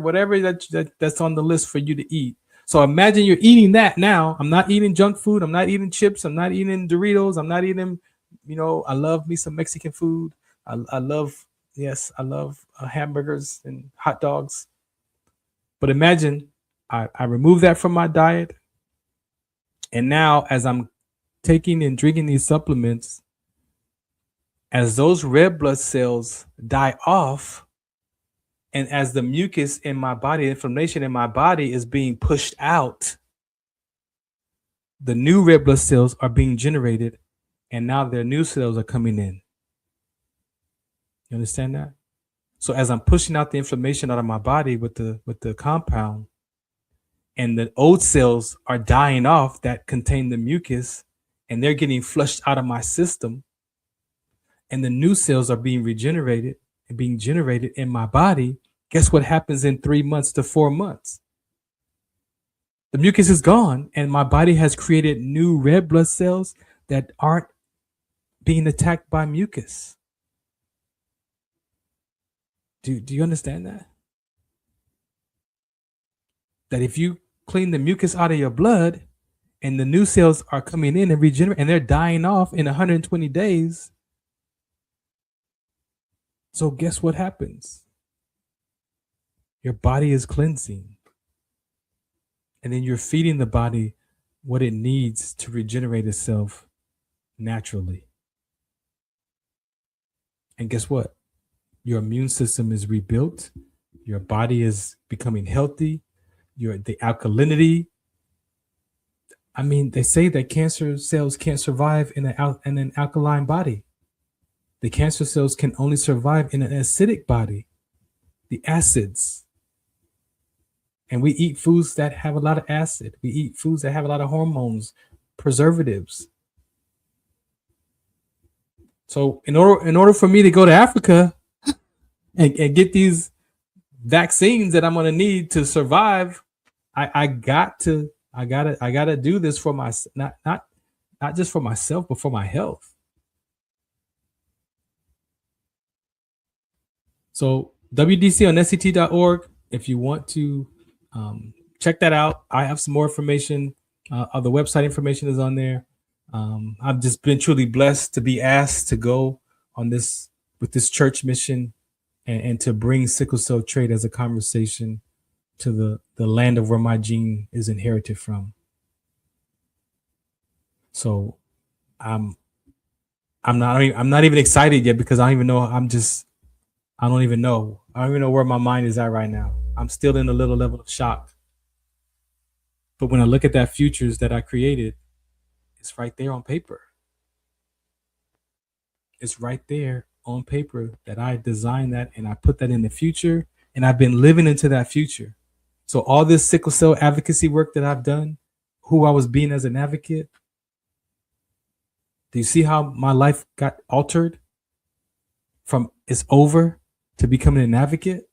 that's on the list for you to eat. So imagine you're eating that now. I'm not eating junk food. I'm not eating chips. I'm not eating Doritos. I'm not eating, I love me some Mexican food. I love hamburgers and hot dogs. But imagine I remove that from my diet. And now as I'm taking and drinking these supplements, as those red blood cells die off, and as the mucus in my body, inflammation in my body is being pushed out, the new red blood cells are being generated, and now their new cells are coming in. You understand that? So as I'm pushing out the inflammation out of my body with the compound, and the old cells are dying off that contain the mucus, and they're getting flushed out of my system, and the new cells are being regenerated and being generated in my body, guess what happens in 3 months to 4 months? The mucus is gone, and my body has created new red blood cells that aren't being attacked by mucus. Do you understand that? That if you clean the mucus out of your blood and the new cells are coming in and regenerate, and they're dying off in 120 days, so guess what happens? Your body is cleansing. And then you're feeding the body what it needs to regenerate itself naturally. And guess what? Your immune system is rebuilt. Your body is becoming healthy. The alkalinity. I mean, they say that cancer cells can't survive in an alkaline body. The cancer cells can only survive in an acidic body, the acids. And we eat foods that have a lot of acid. We eat foods that have a lot of hormones, preservatives. So in order for me to go to Africa and get these vaccines that I'm going to need to survive, I gotta do this for not just for myself, but for my health. So WDC on SCT.org. If you want to check that out, I have some more information. The website information is on there. I've just been truly blessed to be asked to go on this with this church mission and to bring sickle cell trait as a conversation to the land of where my gene is inherited from. So I'm not even excited yet because I don't even know. I don't even know where my mind is at right now. I'm still in a little level of shock. But when I look at that futures that I created, it's right there on paper. It's right there on paper that I designed that and I put that in the future and I've been living into that future. So all this sickle cell advocacy work that I've done, who I was being as an advocate, do you see how my life got altered from it's over to becoming an advocate?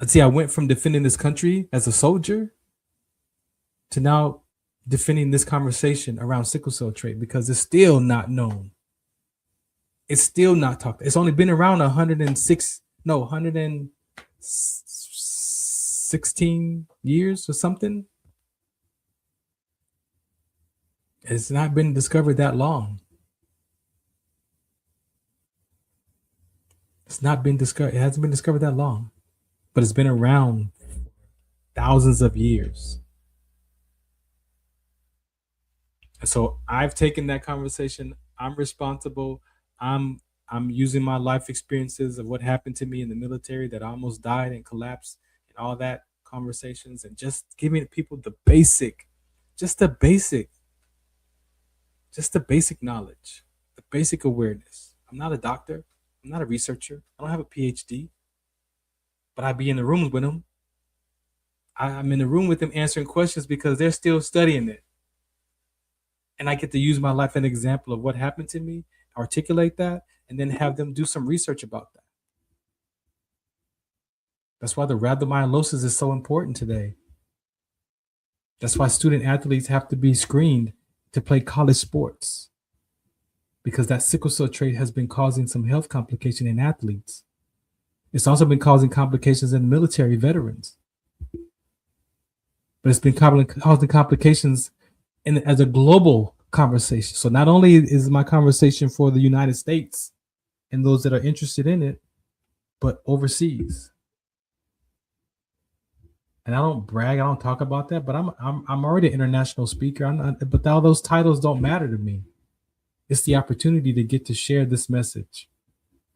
Let's see, I went from defending this country as a soldier to now defending this conversation around sickle cell trait because it's still not known. It's still not talked. It's only been around 116 years or something. It's not been discovered that long. It's not been discovered. It hasn't been discovered that long, but it's been around thousands of years. And so I've taken that conversation. I'm responsible. I'm using my life experiences of what happened to me in the military, that I almost died and collapsed, and all that conversations, and just giving people the basic knowledge, the basic awareness. I'm not a doctor. I'm not a researcher. I don't have a PhD, but I be in the rooms with them. I'm in the room with them answering questions because they're still studying it. And I get to use my life as an example of what happened to me, articulate that, and then have them do some research about that. That's why the rhabdomyolysis is so important today. That's why student athletes have to be screened to play college sports, because that sickle cell trait has been causing some health complication in athletes. It's also been causing complications in military veterans. But it's been causing complications as a global conversation. So not only is my conversation for the United States and those that are interested in it, but overseas. And I don't brag, I don't talk about that, but I'm already an international speaker. But all those titles don't matter to me. It's the opportunity to get to share this message.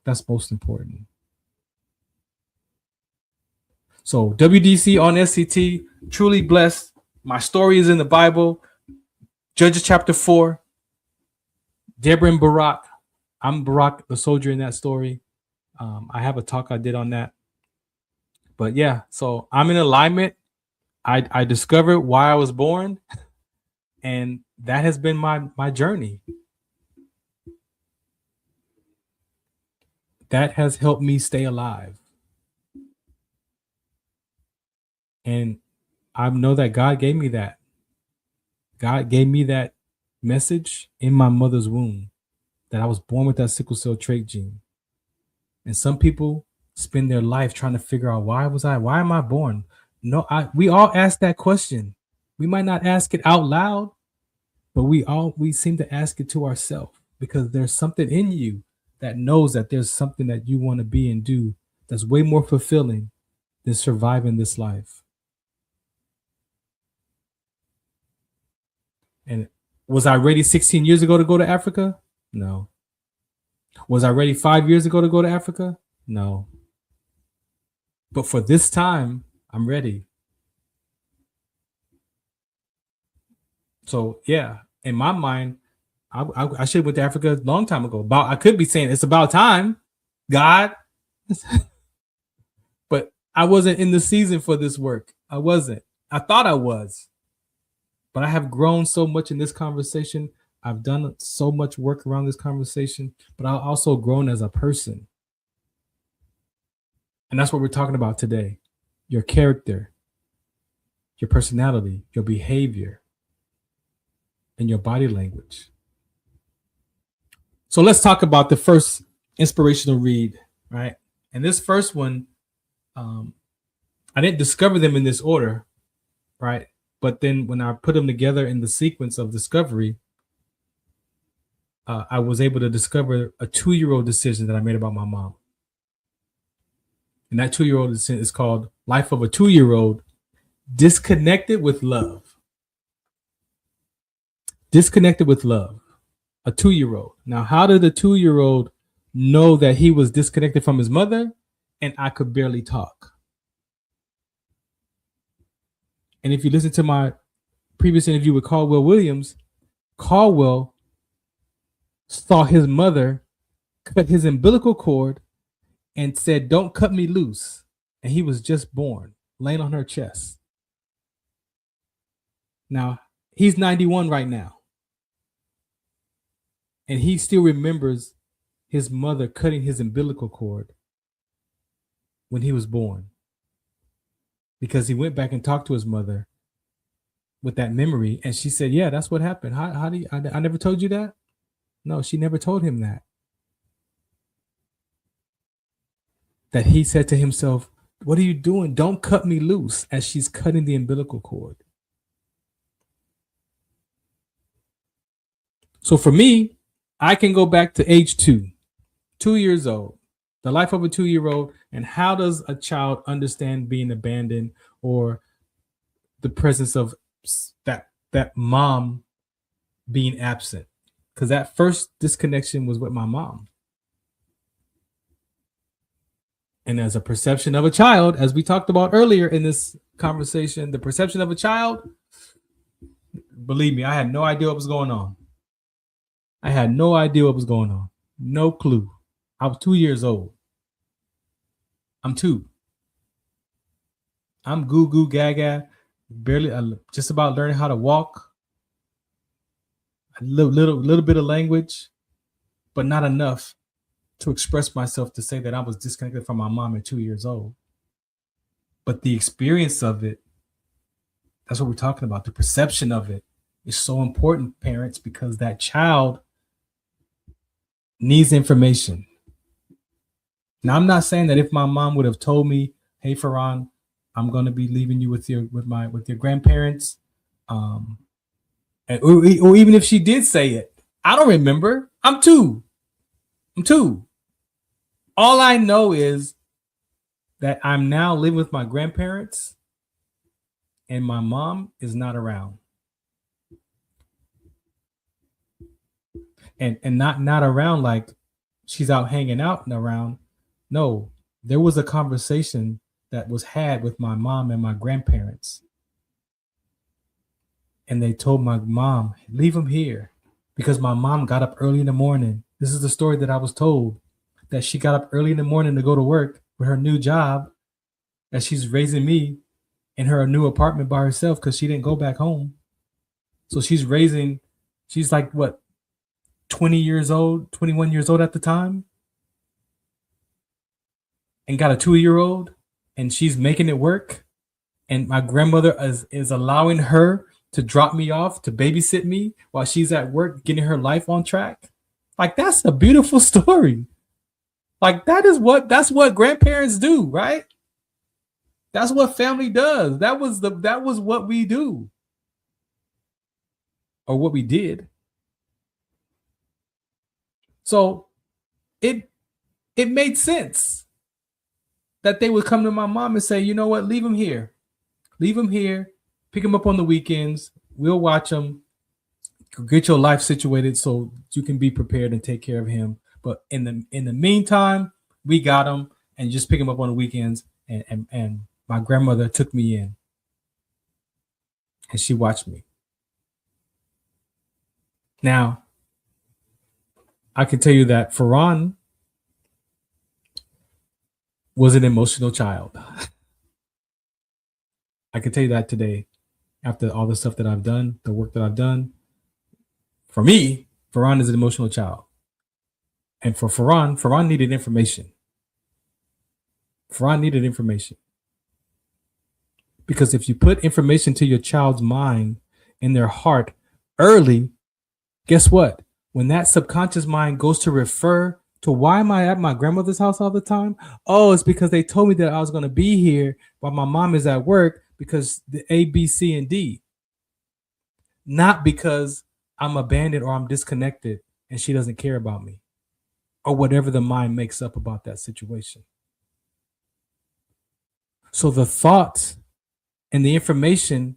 That's most important. So WDC on SCT, truly blessed. My story is in the Bible. Judges chapter 4, Deborah and Barak. I'm Barak, the soldier in that story. I have a talk I did on that. But yeah, so I'm in alignment. I discovered why I was born, and that has been my journey. That has helped me stay alive. And I know that God gave me that. God gave me that message in my mother's womb, that I was born with that sickle cell trait gene. And some people spend their life trying to figure out, why am I born? No, we all ask that question. We might not ask it out loud, but we seem to ask it to ourselves, because there's something in you that knows that there's something that you want to be and do that's way more fulfilling than surviving this life. And was I ready 16 years ago to go to Africa? No. Was I ready 5 years ago to go to Africa? No. But for this time, I'm ready. So yeah, in my mind, I should have went to Africa a long time ago. I could be saying it's about time, God. But I wasn't in the season for this work. I wasn't. I thought I was. But I have grown so much in this conversation. I've done so much work around this conversation, but I've also grown as a person. And that's what we're talking about today. Your character, your personality, your behavior, and your body language. So let's talk about the first inspirational read, right? And this first one, I didn't discover them in this order, right? But then when I put them together in the sequence of discovery, I was able to discover a 2-year-old decision that I made about my mom. And that 2-year-old decision is called Life of a 2-Year-Old Disconnected with Love. Disconnected with love. A 2-year-old. Now, how did the 2-year-old know that he was disconnected from his mother and I could barely talk? And if you listen to my previous interview with Caldwell Williams, Caldwell saw his mother cut his umbilical cord and said, "Don't cut me loose." And he was just born, laying on her chest. Now, he's 91 right now. And he still remembers his mother cutting his umbilical cord when he was born. Because he went back and talked to his mother with that memory. And she said, "Yeah, that's what happened. How do you, I never told you that?" No, she never told him that. That he said to himself, "What are you doing? Don't cut me loose," as she's cutting the umbilical cord. So for me, I can go back to age 2 years old, the life of a 2-year-old, and how does a child understand being abandoned or the presence of that mom being absent? Because that first disconnection was with my mom. And as a perception of a child, as we talked about earlier in this conversation, the perception of a child, believe me, I had no idea what was going on. I had no idea what was going on. No clue. I was 2 years old. I'm 2. I'm goo goo gaga, barely just about learning how to walk. A little bit of language, but not enough to express myself to say that I was disconnected from my mom at 2 years old. But the experience of it, that's what we're talking about. The perception of it is so important, parents, because that child needs information. Now, I'm not saying that if my mom would have told me, "Hey, Farron, I'm going to be leaving you with your grandparents," or even if she did say it, I don't remember. I'm two. All I know is that I'm now living with my grandparents and my mom is not around. And not around like she's out hanging out and around. No, there was a conversation that was had with my mom and my grandparents. And they told my mom, "Leave him here." Because my mom got up early in the morning. This is the story that I was told, that she got up early in the morning to go to work with her new job, that she's raising me in her new apartment by herself because she didn't go back home. So she's like, what, 20 years old, 21 years old at the time, and got a 2-year-old, and she's making it work. And my grandmother is allowing her to drop me off to babysit me while she's at work getting her life on track. Like, that's a beautiful story. Like, that's what grandparents do, right? That's what family does. That was what we do. Or what we did. So it made sense that they would come to my mom and say, "You know what, leave him here. Leave him here. Pick him up on the weekends. We'll watch him. Get your life situated so you can be prepared and take care of him. But in the meantime, we got him, and just pick him up on the weekends." And my grandmother took me in, and she watched me. Now, I can tell you that Farron was an emotional child. I can tell you that today, after all the stuff that I've done, the work that I've done. For me, Farron is an emotional child. And for Farron needed information. Farron needed information. Because if you put information to your child's mind, in their heart early, guess what? When that subconscious mind goes to refer to why am I at my grandmother's house all the time? Oh, it's because they told me that I was going to be here while my mom is at work because the A, B, C, and D. Not because I'm abandoned or I'm disconnected and she doesn't care about me or whatever the mind makes up about that situation. So the thoughts and the information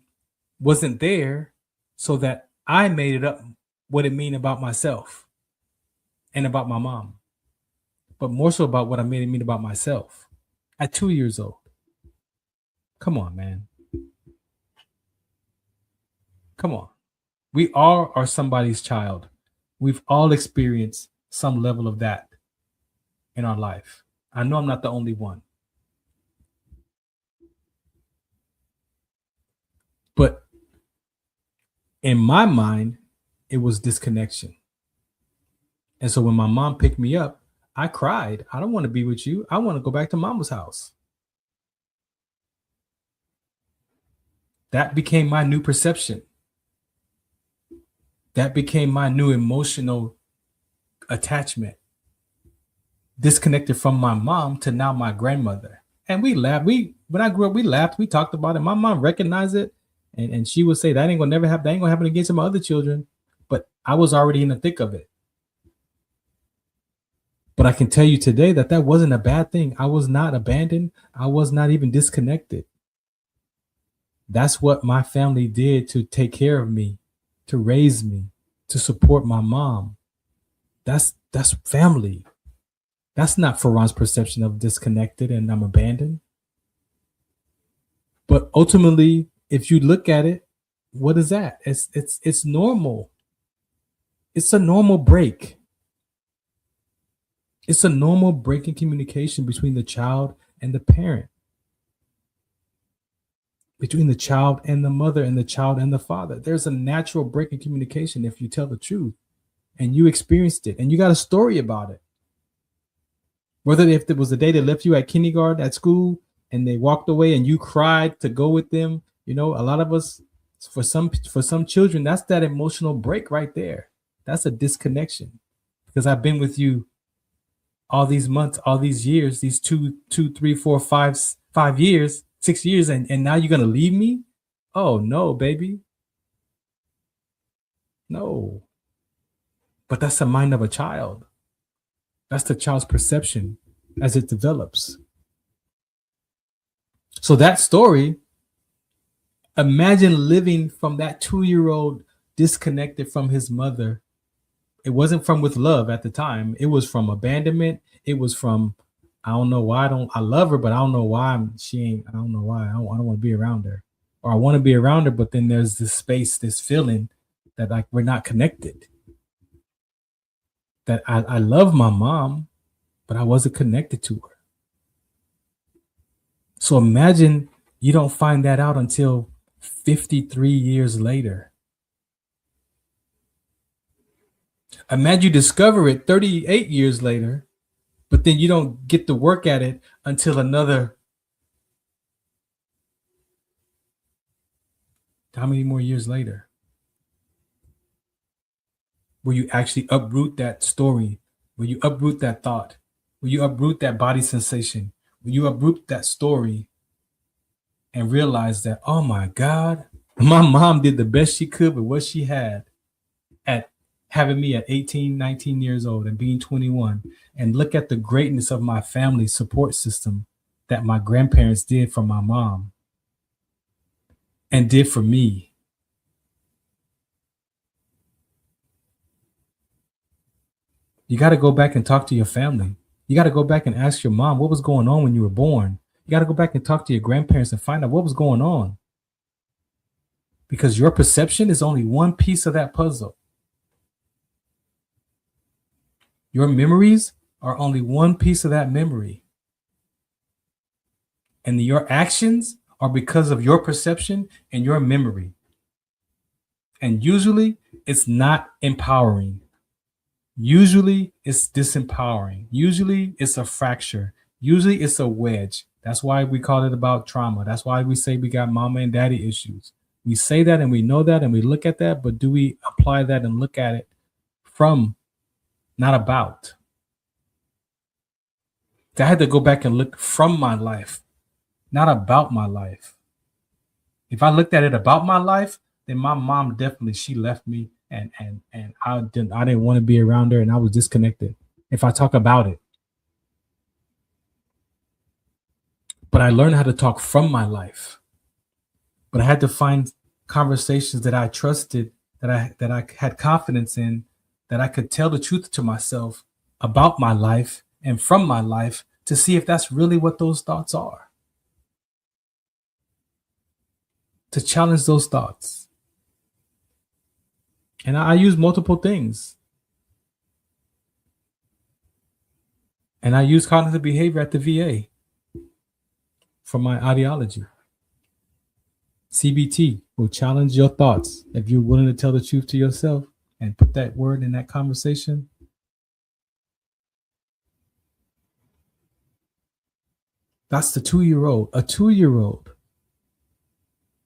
wasn't there so that I made it up what it mean about myself and about my mom, but more so about what I made it mean about myself at 2 years old. Come on, man. Come on. We all are somebody's child. We've all experienced some level of that in our life. I know I'm not the only one. But in my mind, it was disconnection. And so when my mom picked me up, I cried. I don't want to be with you. I want to go back to mama's house. That became my new perception. That became my new emotional attachment. Disconnected from my mom to now my grandmother. And we laughed. When I grew up, we laughed. We talked about it. My mom recognized it. And she would say, that ain't gonna never happen. That ain't gonna happen against my other children. But I was already in the thick of it. But I can tell you today that that wasn't a bad thing. I was not abandoned. I was not even disconnected. That's what my family did to take care of me, to raise me, to support my mom. That's family. That's not Farron's perception of disconnected and I'm abandoned. But ultimately, if you look at it, what is that? It's normal. It's a normal break. It's a normal break in communication between the child and the parent, between the child and the mother and the child and the father. There's a natural break in communication if you tell the truth and you experienced it and you got a story about it. Whether if it was the day they left you at kindergarten at school and they walked away and you cried to go with them, you know, a lot of us, for some children, that's that emotional break right there. That's a disconnection because I've been with you all these months, all these years, these 2, 3, 4, 5 years, 6 years, and now you're gonna leave me? Oh no, baby. No. But that's the mind of a child. That's the child's perception as it develops. So that story, imagine living from that 2-year-old disconnected from his mother. It wasn't from with love at the time. It was from abandonment. It was from, I don't know why I love her, but I don't know why I don't know why. I don't want to be around her. Or I want to be around her, but then there's this space, this feeling that like we're not connected. That I love my mom, but I wasn't connected to her. So imagine you don't find that out until 53 years later. Imagine you discover it 38 years later, but then you don't get to work at it until another, how many more years later? Where you actually uproot that story, where you uproot that thought, where you uproot that body sensation, where you uproot that story and realize that, oh my God, my mom did the best she could with what she had at having me at 18, 19 years old and being 21, and look at the greatness of my family support system that my grandparents did for my mom and did for me. You got to go back and talk to your family. You got to go back and ask your mom what was going on when you were born. You got to go back and talk to your grandparents and find out what was going on. Because your perception is only one piece of that puzzle. Your memories are only one piece of that memory. And your actions are because of your perception and your memory. And usually it's not empowering. Usually it's disempowering. Usually it's a fracture. Usually it's a wedge. That's why we call it about trauma. That's why we say we got mama and daddy issues. We say that and we know that and we look at that, but do we apply that and look at it from, not about? I had to go back and look from my life, not about my life. If I looked at it about my life, then my mom definitely, she left me, and I didn't want to be around her, and I was disconnected. If I talk about it. But I learned how to talk from my life. But I had to find conversations that I trusted, that I had confidence in, that I could tell the truth to myself about my life and from my life, to see if that's really what those thoughts are. To challenge those thoughts. And I use multiple things. And I use cognitive behavior at the VA for my ideology. CBT will challenge your thoughts if you're willing to tell the truth to yourself and put that word in that conversation. That's the 2-year-old, a 2-year-old.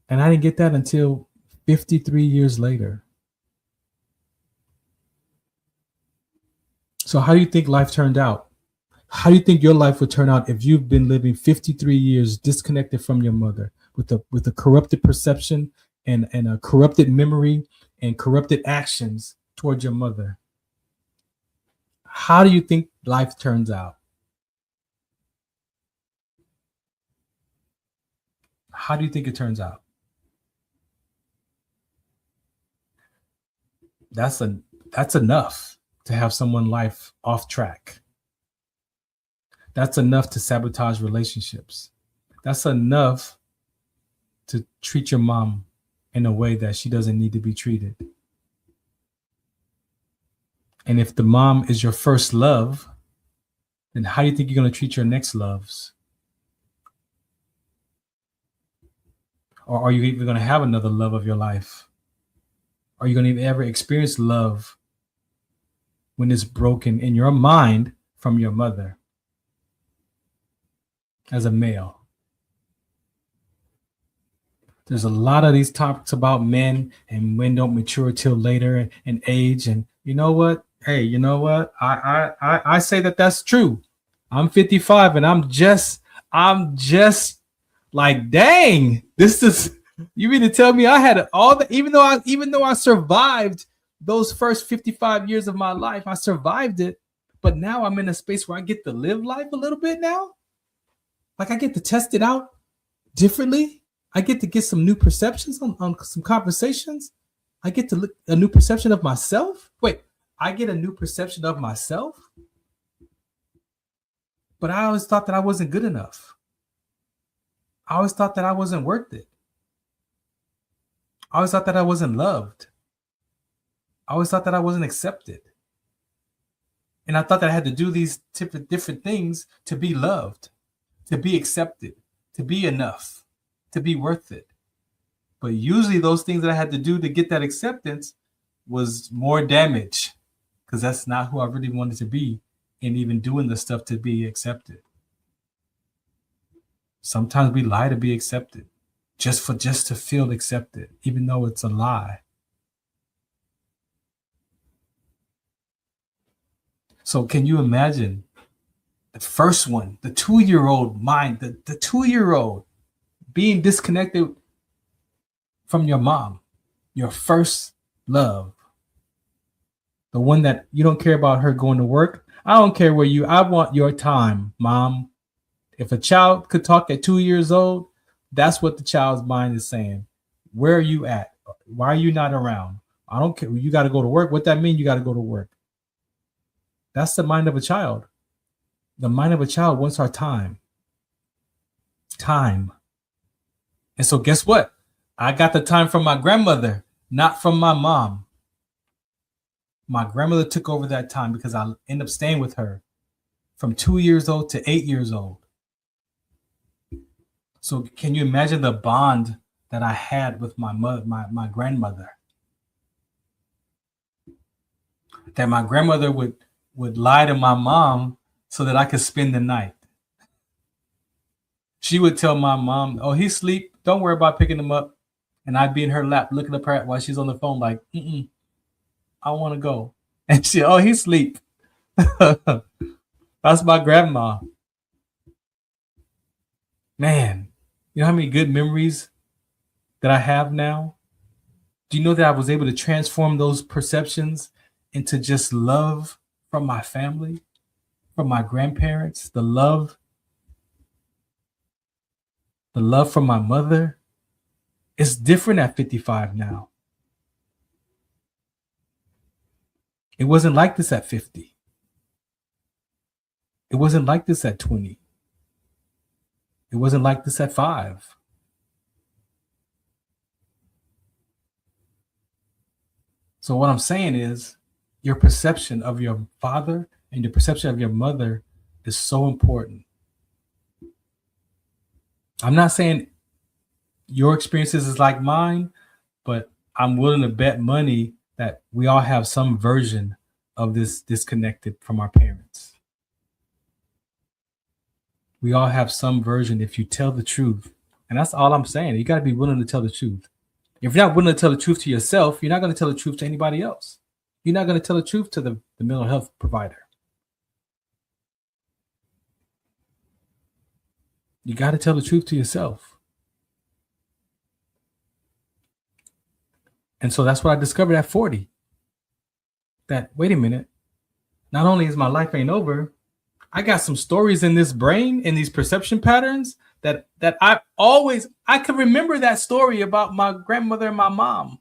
And I didn't get that until 53 years later. So how do you think life turned out? How do you think your life would turn out if you've been living 53 years disconnected from your mother, with a corrupted perception and a corrupted memory and corrupted actions towards your mother? How do you think life turns out? How do you think it turns out? That's enough to have someone's life off track. That's enough to sabotage relationships. That's enough to treat your mom in a way that she doesn't need to be treated. And if the mom is your first love, then how do you think you're going to treat your next loves? Or are you even going to have another love of your life? Are you going to ever experience love when it's broken in your mind from your mother as a male? There's a lot of these topics about men, and men don't mature till later in age. And you know what? Hey, you know what? I say that that's true. I'm 55 and I'm just like, dang, this is, you mean to tell me I had all the, even though I survived those first 55 years of my life, I survived it, but now I'm in a space where I get to live life a little bit now. Like I get to test it out differently. I get to get some new perceptions on some conversations. I get to look a new perception of myself. Wait, I get a new perception of myself? But I always thought that I wasn't good enough. I always thought that I wasn't worth it. I always thought that I wasn't loved. I always thought that I wasn't accepted. And I thought that I had to do these different things to be loved, to be accepted, to be enough, to be worth it. But usually those things that I had to do to get that acceptance was more damage, because that's not who I really wanted to be, and even doing the stuff to be accepted. Sometimes we lie to be accepted, just to feel accepted, even though it's a lie. So can you imagine the first one, the 2-year-old mind, the 2-year-old being disconnected from your mom, your first love, the one that you don't care about her going to work. I don't care where I want your time, mom. If a child could talk at 2 years old, that's what the child's mind is saying. Where are you at? Why are you not around? I don't care. You got to go to work. What that mean? You got to go to work. That's the mind of a child. The mind of a child wants our time. Time. And so guess what? I got the time from my grandmother, not from my mom. My grandmother took over that time because I ended up staying with her from 2 years old to 8 years old. So can you imagine the bond that I had with my mother, my grandmother? That my grandmother would lie to my mom so that I could spend the night. She would tell my mom, "Oh, he's asleep. Don't worry about picking him up." And I'd be in her lap looking up her while she's on the phone like, I want to go. And she, "Oh, he's asleep." That's my grandma. Man, you know how many good memories that I have now? Do you know that I was able to transform those perceptions into just love from my family, from my grandparents, the love from my mother? It's different at 55 now. It wasn't like this at 50. It wasn't like this at 20. It wasn't like this at 5. So what I'm saying is your perception of your father and your perception of your mother is so important. I'm not saying your experiences is like mine, but I'm willing to bet money that we all have some version of this disconnected from our parents. We all have some version if you tell the truth. And that's all I'm saying. You got to be willing to tell the truth. If you're not willing to tell the truth to yourself, you're not going to tell the truth to anybody else. You're not going to tell the truth to the mental health provider. You got to tell the truth to yourself. And so that's what I discovered at 40. That, wait a minute, not only is my life ain't over, I got some stories in this brain and these perception patterns that I can remember that story about my grandmother and my mom.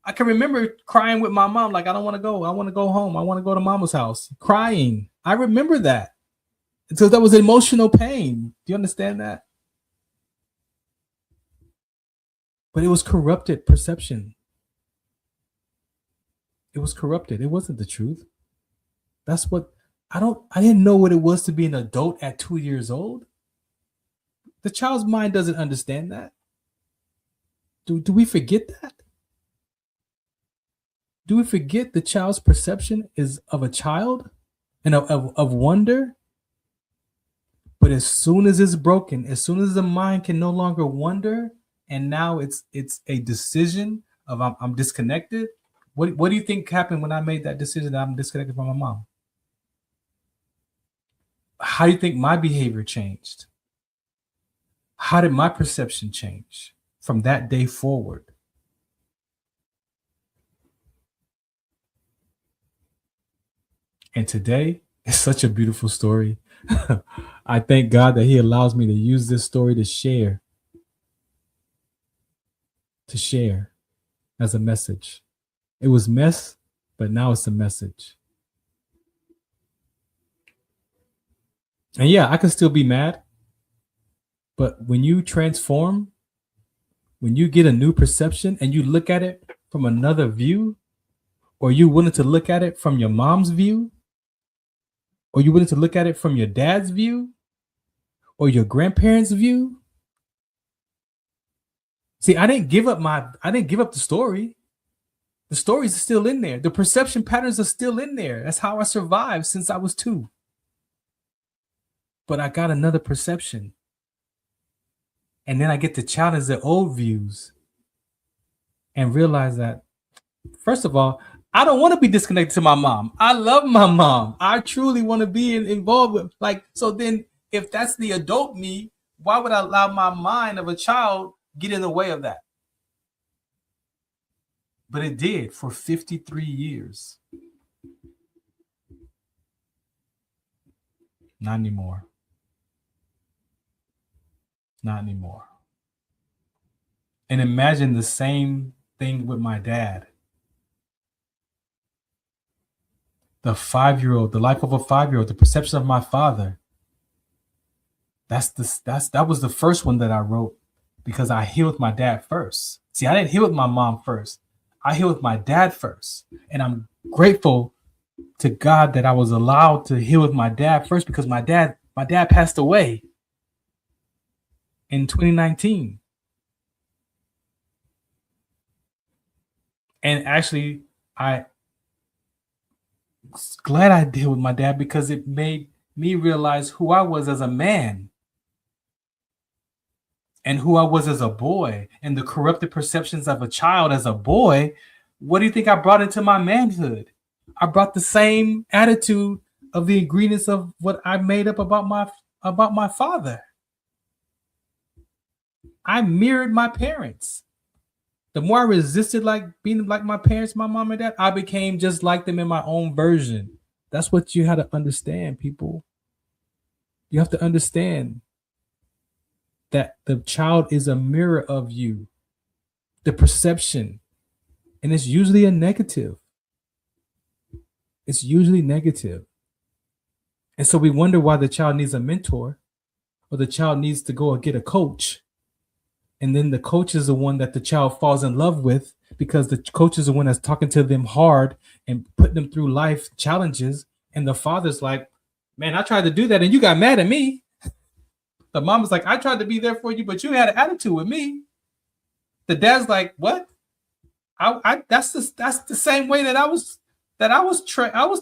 I can remember crying with my mom, like, I don't want to go. I want to go home. I want to go to mama's house, crying. I remember that. So that was emotional pain. Do you understand that? But it was corrupted perception. It was corrupted. It wasn't the truth. That's what I didn't know what it was to be an adult at 2 years old. The child's mind doesn't understand that. Do we forget that? Do we forget the child's perception is of a child and of wonder? But as soon as it's broken, as soon as the mind can no longer wonder, and now it's a decision of I'm disconnected. What do you think happened when I made that decision that I'm disconnected from my mom? How do you think my behavior changed? How did my perception change from that day forward? And today is such a beautiful story. I thank God that He allows me to use this story to share as a message. It was mess, but now it's a message. And yeah, I can still be mad. But when you transform, when you get a new perception and you look at it from another view, or you willing to look at it from your mom's view, or you willing to look at it from your dad's view, or your grandparents' view. See, I didn't give up the story. The stories are still in there. The perception patterns are still in there. That's how I survived since I was 2. But I got another perception. And then I get to challenge the old views and realize that, first of all, I don't want to be disconnected to my mom. I love my mom. I truly want to be involved with, so then if that's the adult me, why would I allow my mind of a child get in the way of that? But it did for 53 years. Not anymore. Not anymore. And imagine the same thing with my dad. The 5-year-old, the life of a 5-year-old, the perception of my father. That was the first one that I wrote because I healed my dad first. See, I didn't heal with my mom first. I healed with my dad first. And I'm grateful to God that I was allowed to heal with my dad first because my dad passed away in 2019. And actually, I was glad I did with my dad because it made me realize who I was as a man and who I was as a boy and the corrupted perceptions of a child as a boy. What do you think I brought into my manhood? I brought the same attitude of the ingredients of what I made up about my father. I mirrored my parents. The more I resisted like being like my parents, my mom and dad, I became just like them in my own version. That's what you have to understand, people. You have to understand that the child is a mirror of you, the perception, and it's usually a negative. It's usually negative. And so we wonder why the child needs a mentor or the child needs to go and get a coach. And then the coach is the one that the child falls in love with because the coach is the one that's talking to them hard and putting them through life challenges. And the father's like, man, I tried to do that and you got mad at me. The mom is like, I tried to be there for you, but you had an attitude with me. The dad's like, what? That's the same way that I was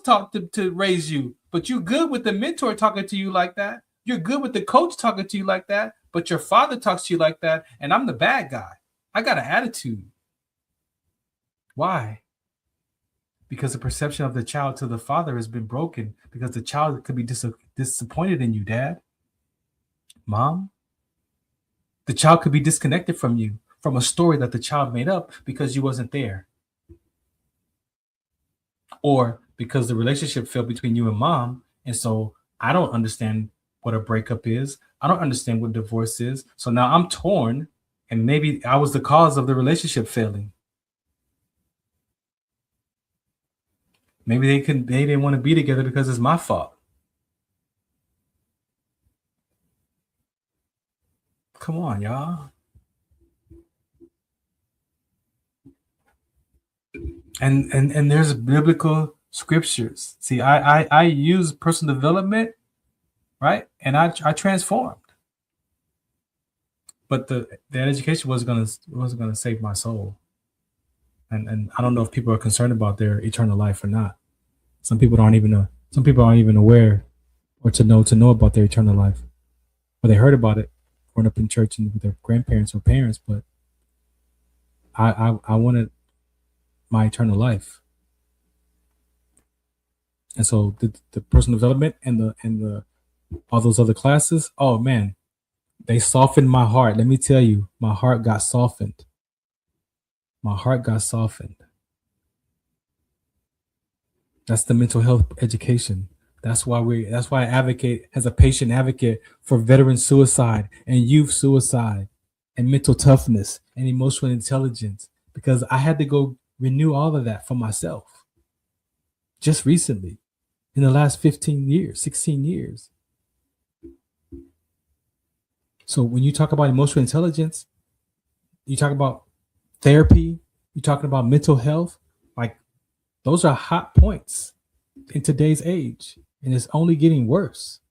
taught to raise you. But you're good with the mentor talking to you like that. You're good with the coach talking to you like that. But your father talks to you like that, and I'm the bad guy. I got an attitude. Why? Because the perception of the child to the father has been broken because the child could be disappointed in you, Dad, Mom. The child could be disconnected from you, from a story that the child made up because you wasn't there. Or because the relationship fell between you and mom, and so I don't understand what a breakup is. I don't understand what divorce is. So now I'm torn, and maybe I was the cause of the relationship failing. Maybe they didn't want to be together because it's my fault. Come on, y'all. And there's biblical scriptures. See, I use personal development, right? And I transformed. But that education wasn't gonna save my soul. And I don't know if people are concerned about their eternal life or not. Some people aren't even aware or to know about their eternal life. Or they heard about it growing up in church and with their grandparents or parents, but I wanted my eternal life. And so the personal development and the all those other classes, oh man, they softened my heart. Let me tell you, my heart got softened. My heart got softened. That's the mental health education. That's why I advocate as a patient advocate for veteran suicide and youth suicide and mental toughness and emotional intelligence, because I had to go renew all of that for myself just recently in the last 15 years, 16 years. So when you talk about emotional intelligence, you talk about therapy, you're talking about mental health, like those are hot points in today's age, and it's only getting worse.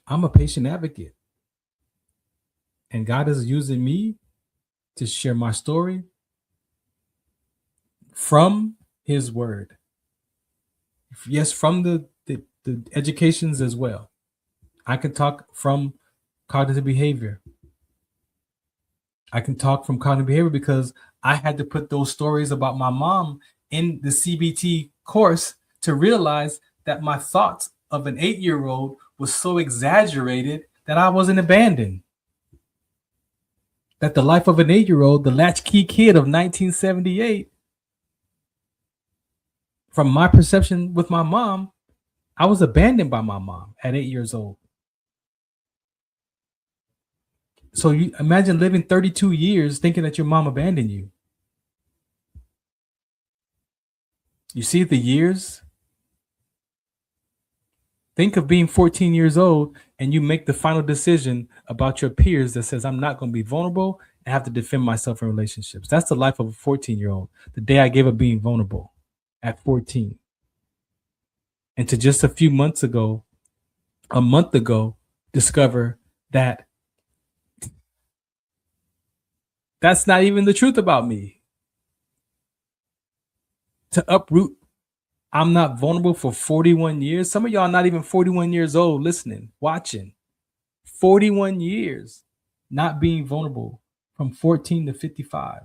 I'm a patient advocate, and God is using me to share my story from his word. Yes, from the educations as well. I can talk from cognitive behavior. I can talk from cognitive behavior because I had to put those stories about my mom in the CBT course to realize that my thoughts of an 8-year-old was so exaggerated that I wasn't abandoned. That the life of an 8-year-old, the latchkey kid of 1978, from my perception with my mom, I was abandoned by my mom at 8 years old. So you imagine living 32 years thinking that your mom abandoned you. You see the years? Think of being 14 years old and you make the final decision about your peers that says, I'm not going to be vulnerable and have to defend myself in relationships. That's the life of a 14-year-old. The day I gave up being vulnerable at 14. And to just a month ago, discover that that's not even the truth about me. To uproot, I'm not vulnerable for 41 years. Some of y'all not even 41 years old listening, watching. 41 years not being vulnerable from 14 to 55.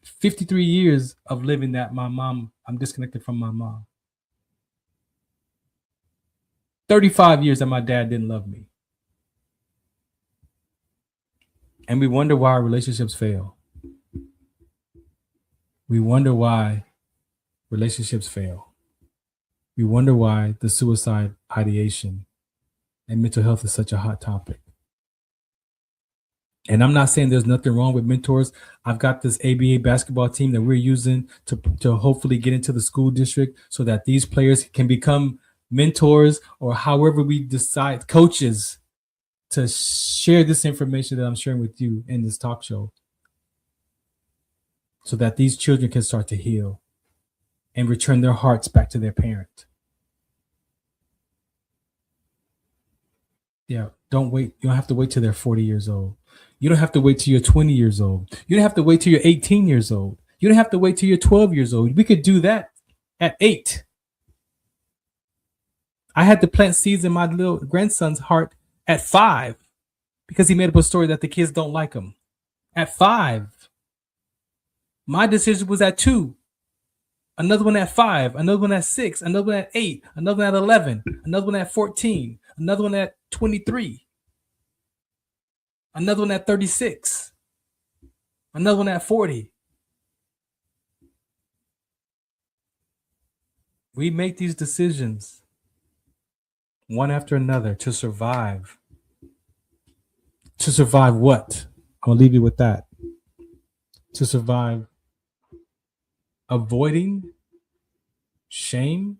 53 years of living that I'm disconnected from my mom. 35 years that my dad didn't love me. And we wonder why our relationships fail. We wonder why relationships fail. We wonder why the suicide ideation and mental health is such a hot topic. And I'm not saying there's nothing wrong with mentors. I've got this ABA basketball team that we're using to hopefully get into the school district so that these players can become mentors, or however we decide, coaches, to share this information that I'm sharing with you in this talk show, so that these children can start to heal and return their hearts back to their parent. Yeah, don't wait. You don't have to wait till they're 40 years old. You don't have to wait till you're 20 years old. You don't have to wait till you're 18 years old. You don't have to wait till you're 12 years old. We could do that at 8. I had to plant seeds in my little grandson's heart at 5 because he made up a story that the kids don't like him. At 5. My decision was at 2. Another one at 5. Another one at 6. Another one at 8. Another one at 11. Another one at 14. Another one at 23. Another one at 36. Another one at 40. We make these decisions one after another to survive. To survive what? I'll leave you with that. To survive avoiding shame.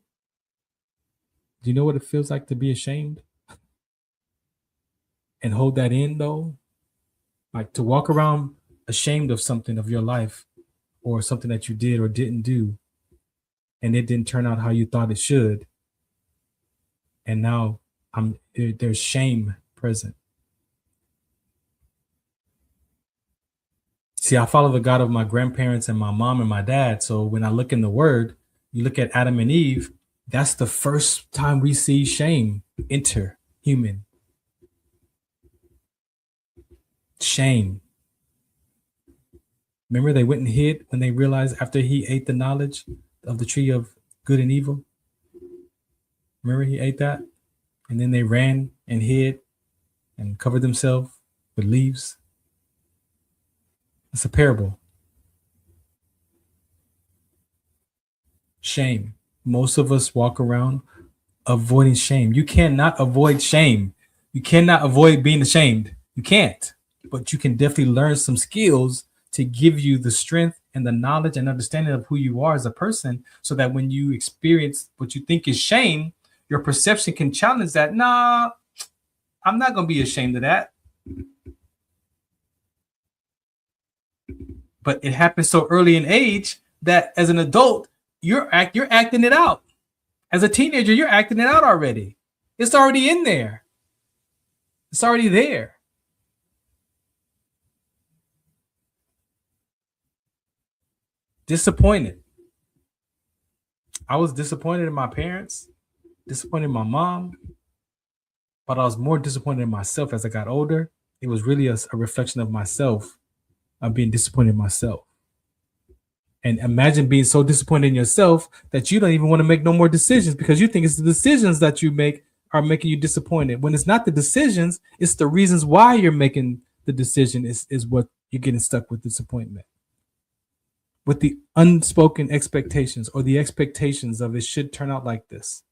Do you know what it feels like to be ashamed? And hold that in, though? Like to walk around ashamed of something of your life, or something that you did or didn't do, and it didn't turn out how you thought it should. And now there's shame present. See, I follow the God of my grandparents and my mom and my dad. So when I look in the word, you look at Adam and Eve, that's the first time we see shame enter human. Shame. Remember, they went and hid when they realized after he ate the knowledge of the tree of good and evil. Remember, he ate that? And then they ran and hid and covered themselves with leaves. It's a parable. Shame. Most of us walk around avoiding shame. You cannot avoid shame. You cannot avoid being ashamed. You can't. But you can definitely learn some skills to give you the strength and the knowledge and understanding of who you are as a person, so that when you experience what you think is shame, your perception can challenge that. Nah, I'm not going to be ashamed of that. But it happens so early in age that as an adult, you're acting it out. As a teenager, you're acting it out already. It's already in there. It's already there. Disappointed. I was disappointed in my parents, disappointed in my mom, but I was more disappointed in myself as I got older. It was really a reflection of myself. I'm being disappointed in myself. And imagine being so disappointed in yourself that you don't even want to make no more decisions, because you think it's the decisions that you make are making you disappointed. When it's not the decisions, it's the reasons why you're making the decision is what you're getting stuck with disappointment. With the unspoken expectations, or the expectations of it should turn out like this,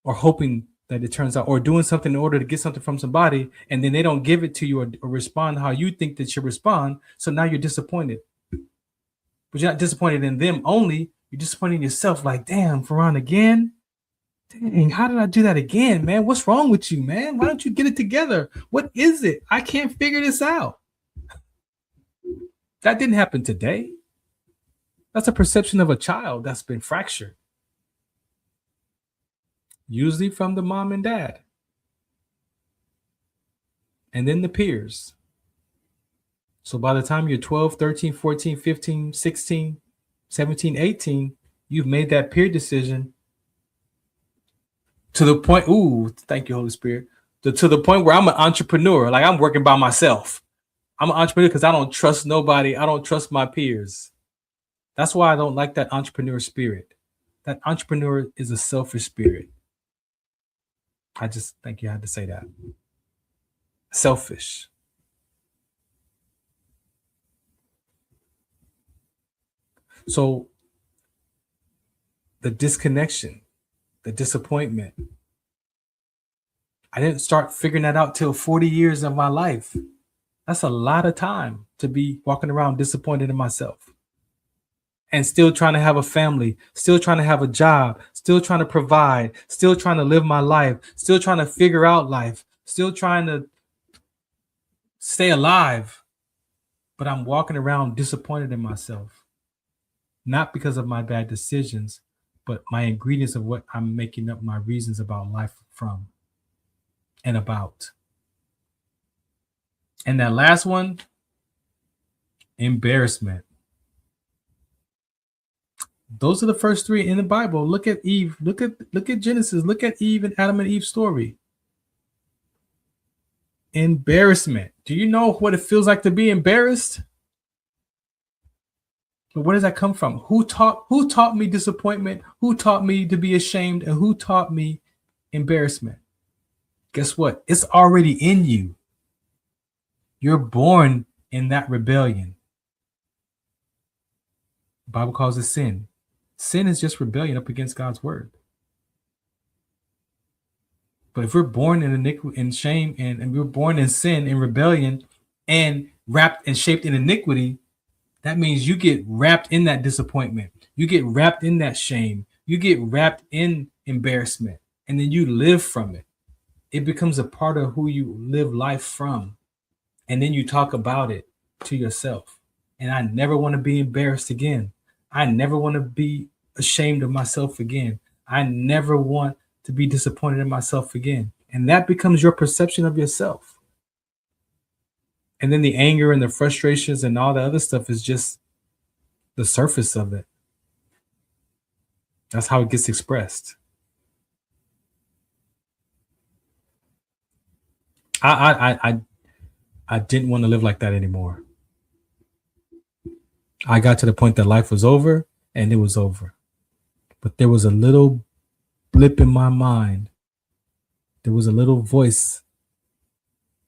or hoping that it turns out, or doing something in order to get something from somebody, and then they don't give it to you, or respond how you think they should respond. So now you're disappointed. But you're not disappointed in them only. You're disappointed in yourself. Like, damn, Farron again? Dang, how did I do that again, man? What's wrong with you, man? Why don't you get it together? What is it? I can't figure this out. That didn't happen today. That's a perception of a child that's been fractured. Usually from the mom and dad. And then the peers. So by the time you're 12, 13, 14, 15, 16, 17, 18, you've made that peer decision to the point, thank you, Holy Spirit, to the point where I'm an entrepreneur. Like, I'm working by myself. I'm an entrepreneur because I don't trust nobody. I don't trust my peers. That's why I don't like that entrepreneur spirit. That entrepreneur is a selfish spirit. I just think you had to say that. Selfish. So the disconnection, the disappointment, I didn't start figuring that out till 40 years of my life. That's a lot of time to be walking around disappointed in myself and still trying to have a family, still trying to have a job, still trying to provide, still trying to live my life, still trying to figure out life, still trying to stay alive. But I'm walking around disappointed in myself, not because of my bad decisions, but my ingredients of what I'm making up my reasons about life from and about. And that last one, embarrassment. Those are the first three in the Bible. Look at Eve. Look at Genesis. Look at Eve and Adam and Eve's story. Embarrassment. Do you know what it feels like to be embarrassed? But where does that come from? Who taught me disappointment? Who taught me to be ashamed? And who taught me embarrassment? Guess what? It's already in you. You're born in that rebellion. The Bible calls it sin. Sin is just rebellion up against God's word. But if we're born in iniquity, in shame, and we're born in sin, in rebellion, and wrapped and shaped in iniquity, that means you get wrapped in that disappointment. You get wrapped in that shame. You get wrapped in embarrassment, and then you live from it. It becomes a part of who you live life from. And then you talk about it to yourself. And I never want to be embarrassed again. I never want to be ashamed of myself again. I never want to be disappointed in myself again. And that becomes your perception of yourself. And then the anger and the frustrations and all the other stuff is just the surface of it. That's how it gets expressed. I didn't want to live like that anymore. I got to the point that life was over, and it was over. But there was a little blip in my mind. There was a little voice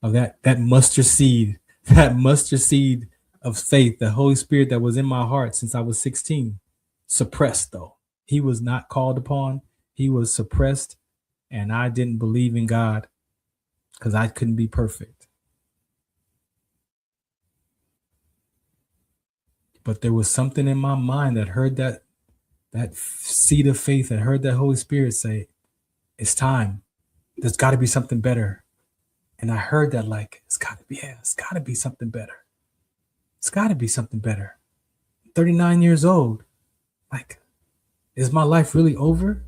of that mustard seed of faith, the Holy Spirit that was in my heart since I was 16. Suppressed, though. He was not called upon. He was suppressed, and I didn't believe in God because I couldn't be perfect. But there was something in my mind that heard that seed of faith, that heard that Holy Spirit say, it's time. There's got to be something better. And I heard that like, it's got to be something better. It's got to be something better. 39 years old. Like, is my life really over?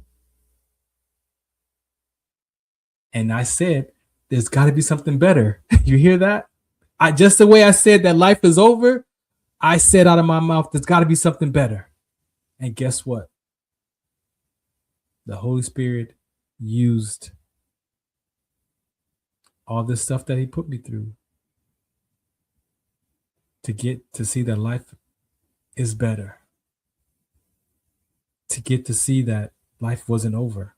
And I said, there's got to be something better. You hear that? Just the way I said that life is over, I said out of my mouth, there's got to be something better. And guess what? The Holy Spirit used all this stuff that he put me through to get to see that life is better. To get to see that life wasn't over.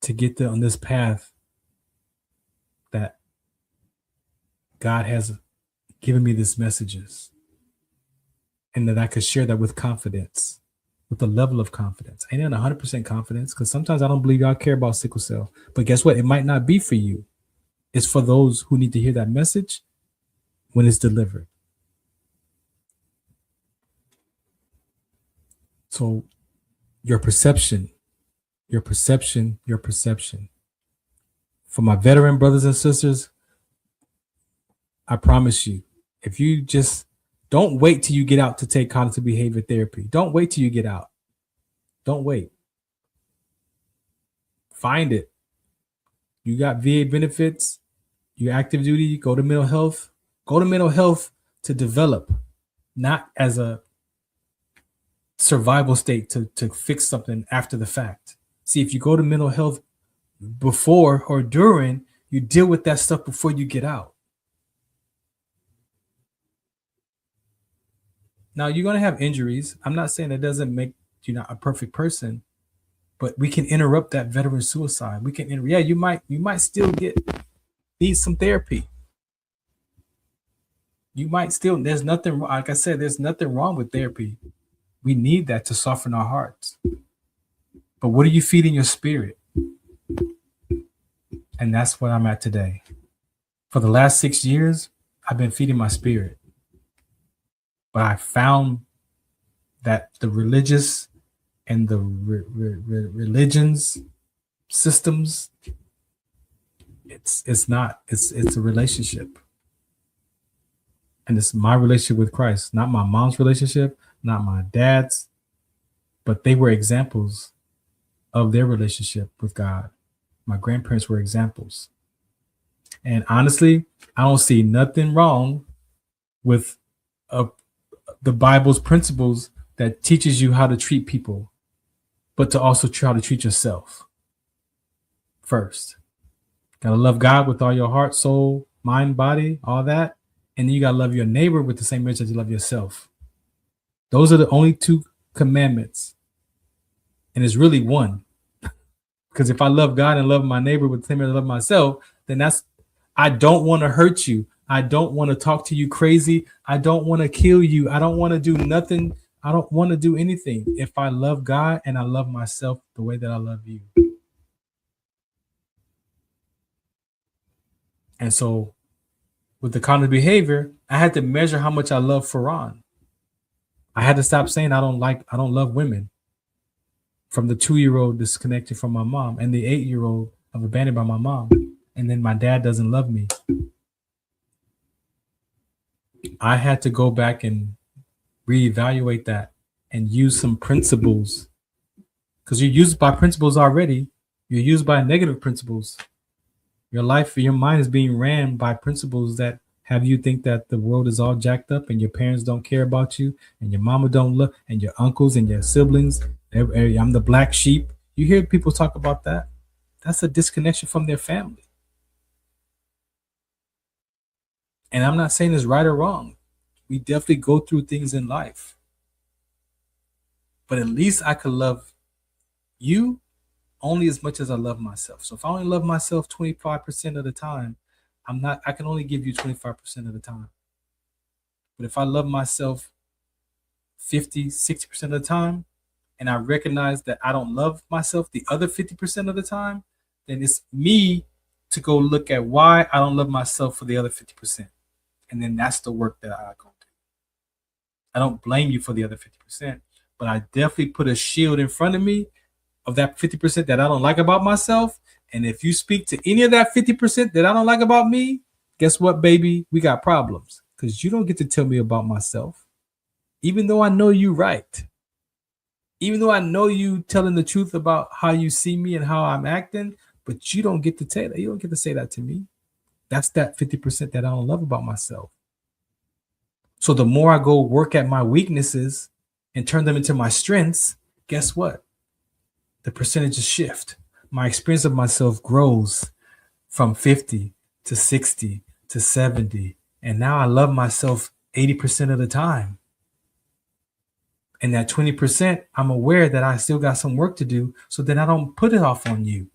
To get on this path that God has given me these messages, and that I could share that with confidence, with a level of confidence. I ain't in 100% confidence because sometimes I don't believe y'all care about sickle cell. But guess what? It might not be for you. It's for those who need to hear that message when it's delivered. So your perception. For my veteran brothers and sisters, I promise you, if you just don't wait till you get out to take cognitive behavior therapy. Don't wait till you get out. Don't wait. Find it. You got VA benefits, you're active duty, go to mental health. Go to mental health to develop, not as a survival state to fix something after the fact. See, if you go to mental health before or during, you deal with that stuff before you get out. Now, you're going to have injuries. I'm not saying that doesn't make you not a perfect person, but we can interrupt that veteran suicide. We can, you might still need some therapy. You might still, there's nothing, like I said, there's nothing wrong with therapy. We need that to soften our hearts. But what are you feeding your spirit? And that's what I'm at today. For the last 6 years, I've been feeding my spirit. But I found that the religious and the religions, systems, it's a relationship. And it's my relationship with Christ, not my mom's relationship, not my dad's, but they were examples of their relationship with God. My grandparents were examples. And honestly, I don't see nothing wrong with the Bible's principles that teaches you how to treat people, but to also try to treat yourself first. Gotta love God with all your heart, soul, mind, body, all that. And then you gotta love your neighbor with the same measure as you love yourself. Those are the only 2 commandments. And it's really one. Because if I love God and love my neighbor with the same measure I love myself, then I don't want to hurt you. I don't want to talk to you crazy. I don't want to kill you. I don't want to do nothing. I don't want to do anything if I love God and I love myself the way that I love you. And so with the cognitive behavior, I had to measure how much I love Farron. I had to stop saying I don't love women. From the 2-year-old disconnected from my mom and the 8-year-old of abandoned by my mom. And then my dad doesn't love me. I had to go back and reevaluate that and use some principles. Because you're used by principles already. You're used by negative principles. Your life, your mind is being ran by principles that have you think that the world is all jacked up and your parents don't care about you and your mama don't look and your uncles and your siblings. I'm the black sheep. You hear people talk about that. That's a disconnection from their family. And I'm not saying it's right or wrong. We definitely go through things in life. But at least I could love you only as much as I love myself. So if I only love myself 25% of the time, I can only give you 25% of the time. But if I love myself 50, 60% of the time, and I recognize that I don't love myself the other 50% of the time, then it's me to go look at why I don't love myself for the other 50%. And then that's the work that I go do. I don't blame you for the other 50%, but I definitely put a shield in front of me of that 50% that I don't like about myself. And if you speak to any of that 50% that I don't like about me, guess what, baby? We got problems because you don't get to tell me about myself. Even though I know you right. Even though I know you telling the truth about how you see me and how I'm acting, but you don't get to say that. You don't get to say that to me. That's that 50% that I don't love about myself. So the more I go work at my weaknesses and turn them into my strengths, guess what? The percentages shift. My experience of myself grows from 50 to 60 to 70. And now I love myself 80% of the time. And that 20%, I'm aware that I still got some work to do so that I don't put it off on you.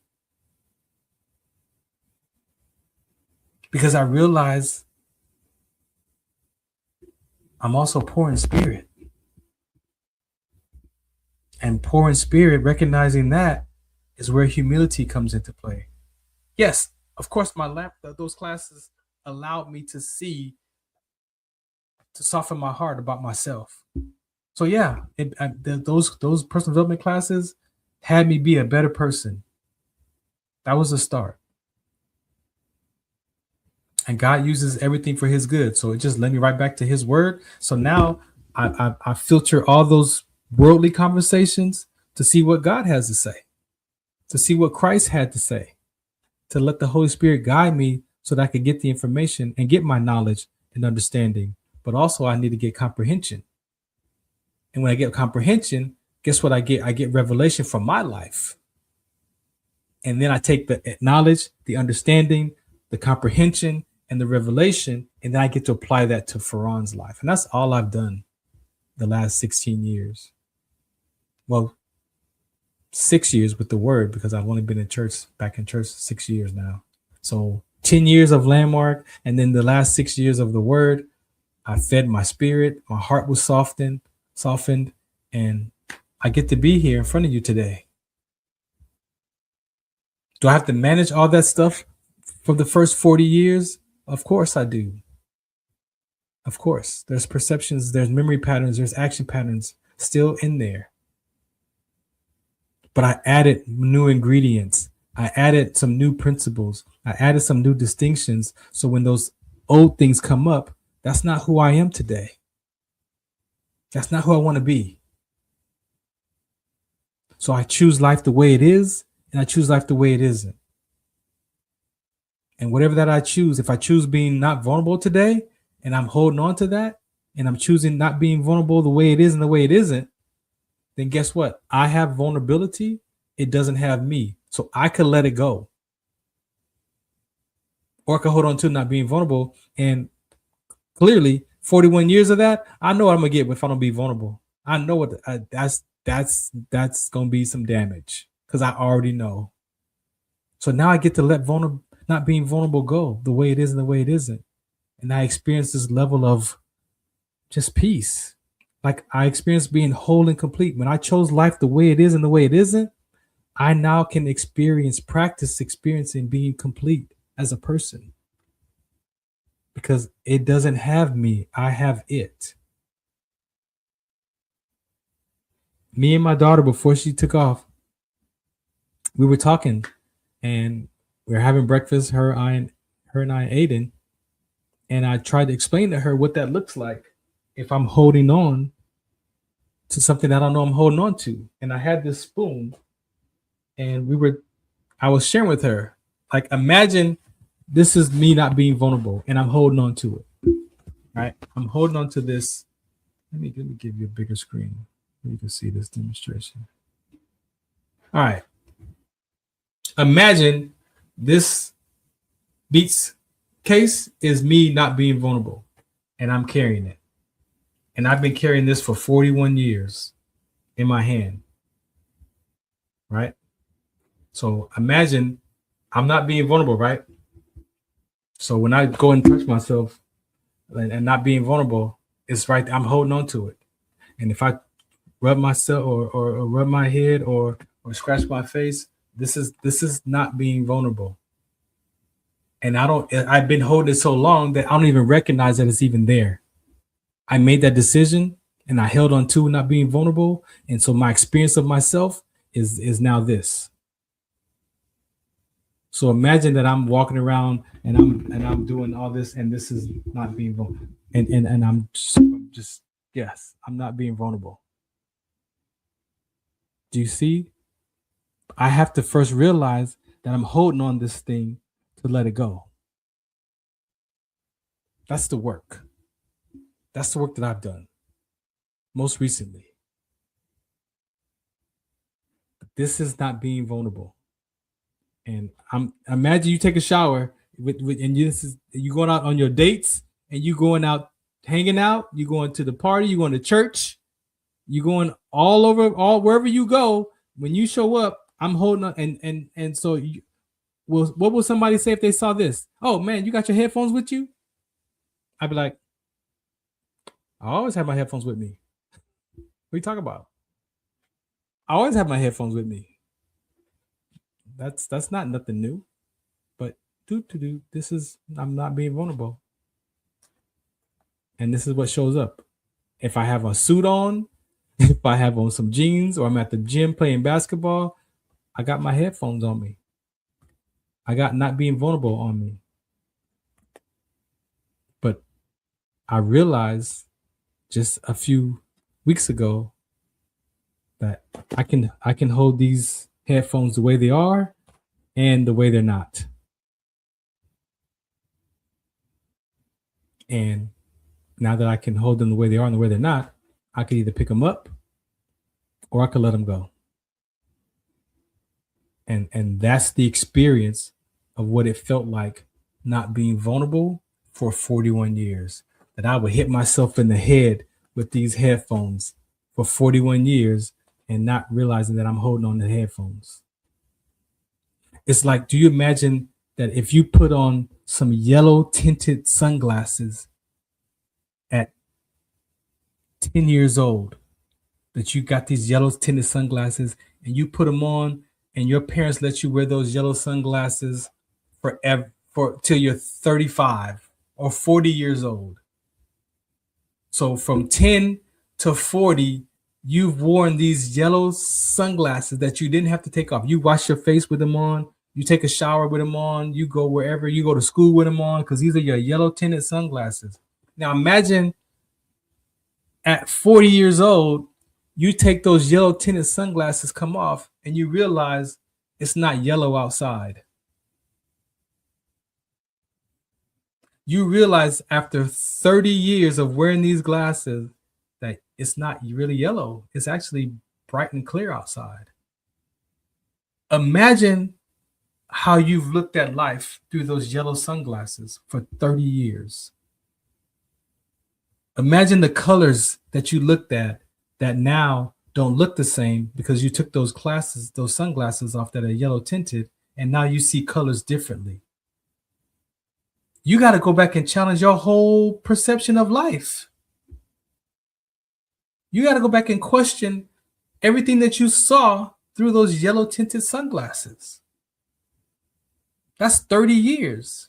Because I realize I'm also poor in spirit. And poor in spirit, recognizing that is where humility comes into play. Yes, of course, those classes allowed me to soften my heart about myself. So yeah, those personal development classes had me be a better person. That was a start. And God uses everything for his good. So it just led me right back to his word. So now I filter all those worldly conversations to see what God has to say, to see what Christ had to say, to let the Holy Spirit guide me so that I could get the information and get my knowledge and understanding. But also I need to get comprehension. And when I get comprehension, guess what I get? I get revelation from my life. And then I take the knowledge, the understanding, the comprehension, and the revelation, and then I get to apply that to Farron's life. And that's all I've done the last 16 years. Well, 6 years with the word, because I've only been back in church 6 years now. So 10 years of Landmark, and then the last 6 years of the word. I fed my spirit. My heart was softened, and I get to be here in front of you today. Do I have to manage all that stuff from the first 40 years? Of course I do. Of course. There's perceptions, there's memory patterns, there's action patterns still in there. But I added new ingredients. I added some new principles. I added some new distinctions. So when those old things come up, that's not who I am today. That's not who I want to be. So I choose life the way it is, and I choose life the way it isn't. And whatever that I choose, if I choose being not vulnerable today, and I'm holding on to that, and I'm choosing not being vulnerable the way it is and the way it isn't, then guess what? I have vulnerability. It doesn't have me. So I could let it go. Or I could hold on to not being vulnerable. And clearly, 41 years of that, I know what I'm going to get if I don't be vulnerable. I know what that's going to be some damage because I already know. So now I get to let not being vulnerable go the way it is and the way it isn't. And I experience this level of just peace. Like I experienced being whole and complete. When I chose life the way it is and the way it isn't, I now can practice experiencing being complete as a person. Because it doesn't have me, I have it. Me and my daughter, before she took off, we were talking and we were having breakfast, her and I, Aiden. And I tried to explain to her what that looks like if I'm holding on to something I don't know I'm holding on to. And I had this spoon and I was sharing with her, like, imagine this is me not being vulnerable and I'm holding on to it. Right? I'm holding on to this. Let me give you a bigger screen so you can see this demonstration. All right. Imagine this Beats case is me not being vulnerable and I'm carrying it. And I've been carrying this for 41 years in my hand. Right? So imagine I'm not being vulnerable, right? So when I go and touch myself and not being vulnerable, it's right. I'm holding on to it. And if I rub myself or rub my head or scratch my face, this is not being vulnerable. And I've been holding it so long that I don't even recognize that it's even there. I made that decision and I held on to not being vulnerable. And so my experience of myself is now this. So imagine that I'm walking around and I'm doing all this and this is not being vulnerable. And I'm just yes, I'm not being vulnerable. Do you see? I have to first realize that I'm holding on this thing to let it go. That's the work. That's the work that I've done most recently. But this is not being vulnerable. And imagine you take a shower and you going out on your dates and you going out hanging out, you going to the party, you going to church, you going all over, wherever you go. When you show up, I'm holding on, and so what will somebody say if they saw this? Oh man, you got your headphones with you? I'd be like, I always have my headphones with me. What are you talking about? I always have my headphones with me. That's not nothing new, but this is, I'm not being vulnerable. And this is what shows up. If I have a suit on, if I have on some jeans, or I'm at the gym playing basketball, I got my headphones on me. I got not being vulnerable on me. But I realized just a few weeks ago that I can hold these headphones the way they are and the way they're not. And now that I can hold them the way they are and the way they're not, I could either pick them up or I could let them go. And that's the experience of what it felt like not being vulnerable for 41 years. That I would hit myself in the head with these headphones for 41 years and not realizing that I'm holding on to headphones. It's like, do you imagine that if you put on some yellow tinted sunglasses at 10 years old, that you got these yellow tinted sunglasses and you put them on, and your parents let you wear those yellow sunglasses forever, till you're 35 or 40 years old. So from 10 to 40, you've worn these yellow sunglasses that you didn't have to take off. You wash your face with them on. You take a shower with them on. You go wherever. You go to school with them on, because these are your yellow tinted sunglasses. Now imagine at 40 years old, you take those yellow tinted sunglasses, come off, and you realize it's not yellow outside. You realize after 30 years of wearing these glasses that it's not really yellow. It's actually bright and clear outside. Imagine how you've looked at life through those yellow sunglasses for 30 years. Imagine the colors that you looked at that now don't look the same because you took those sunglasses off that are yellow tinted, and now you see colors differently. You got to go back and challenge your whole perception of life. You got to go back and question everything that you saw through those yellow tinted sunglasses. That's 30 years.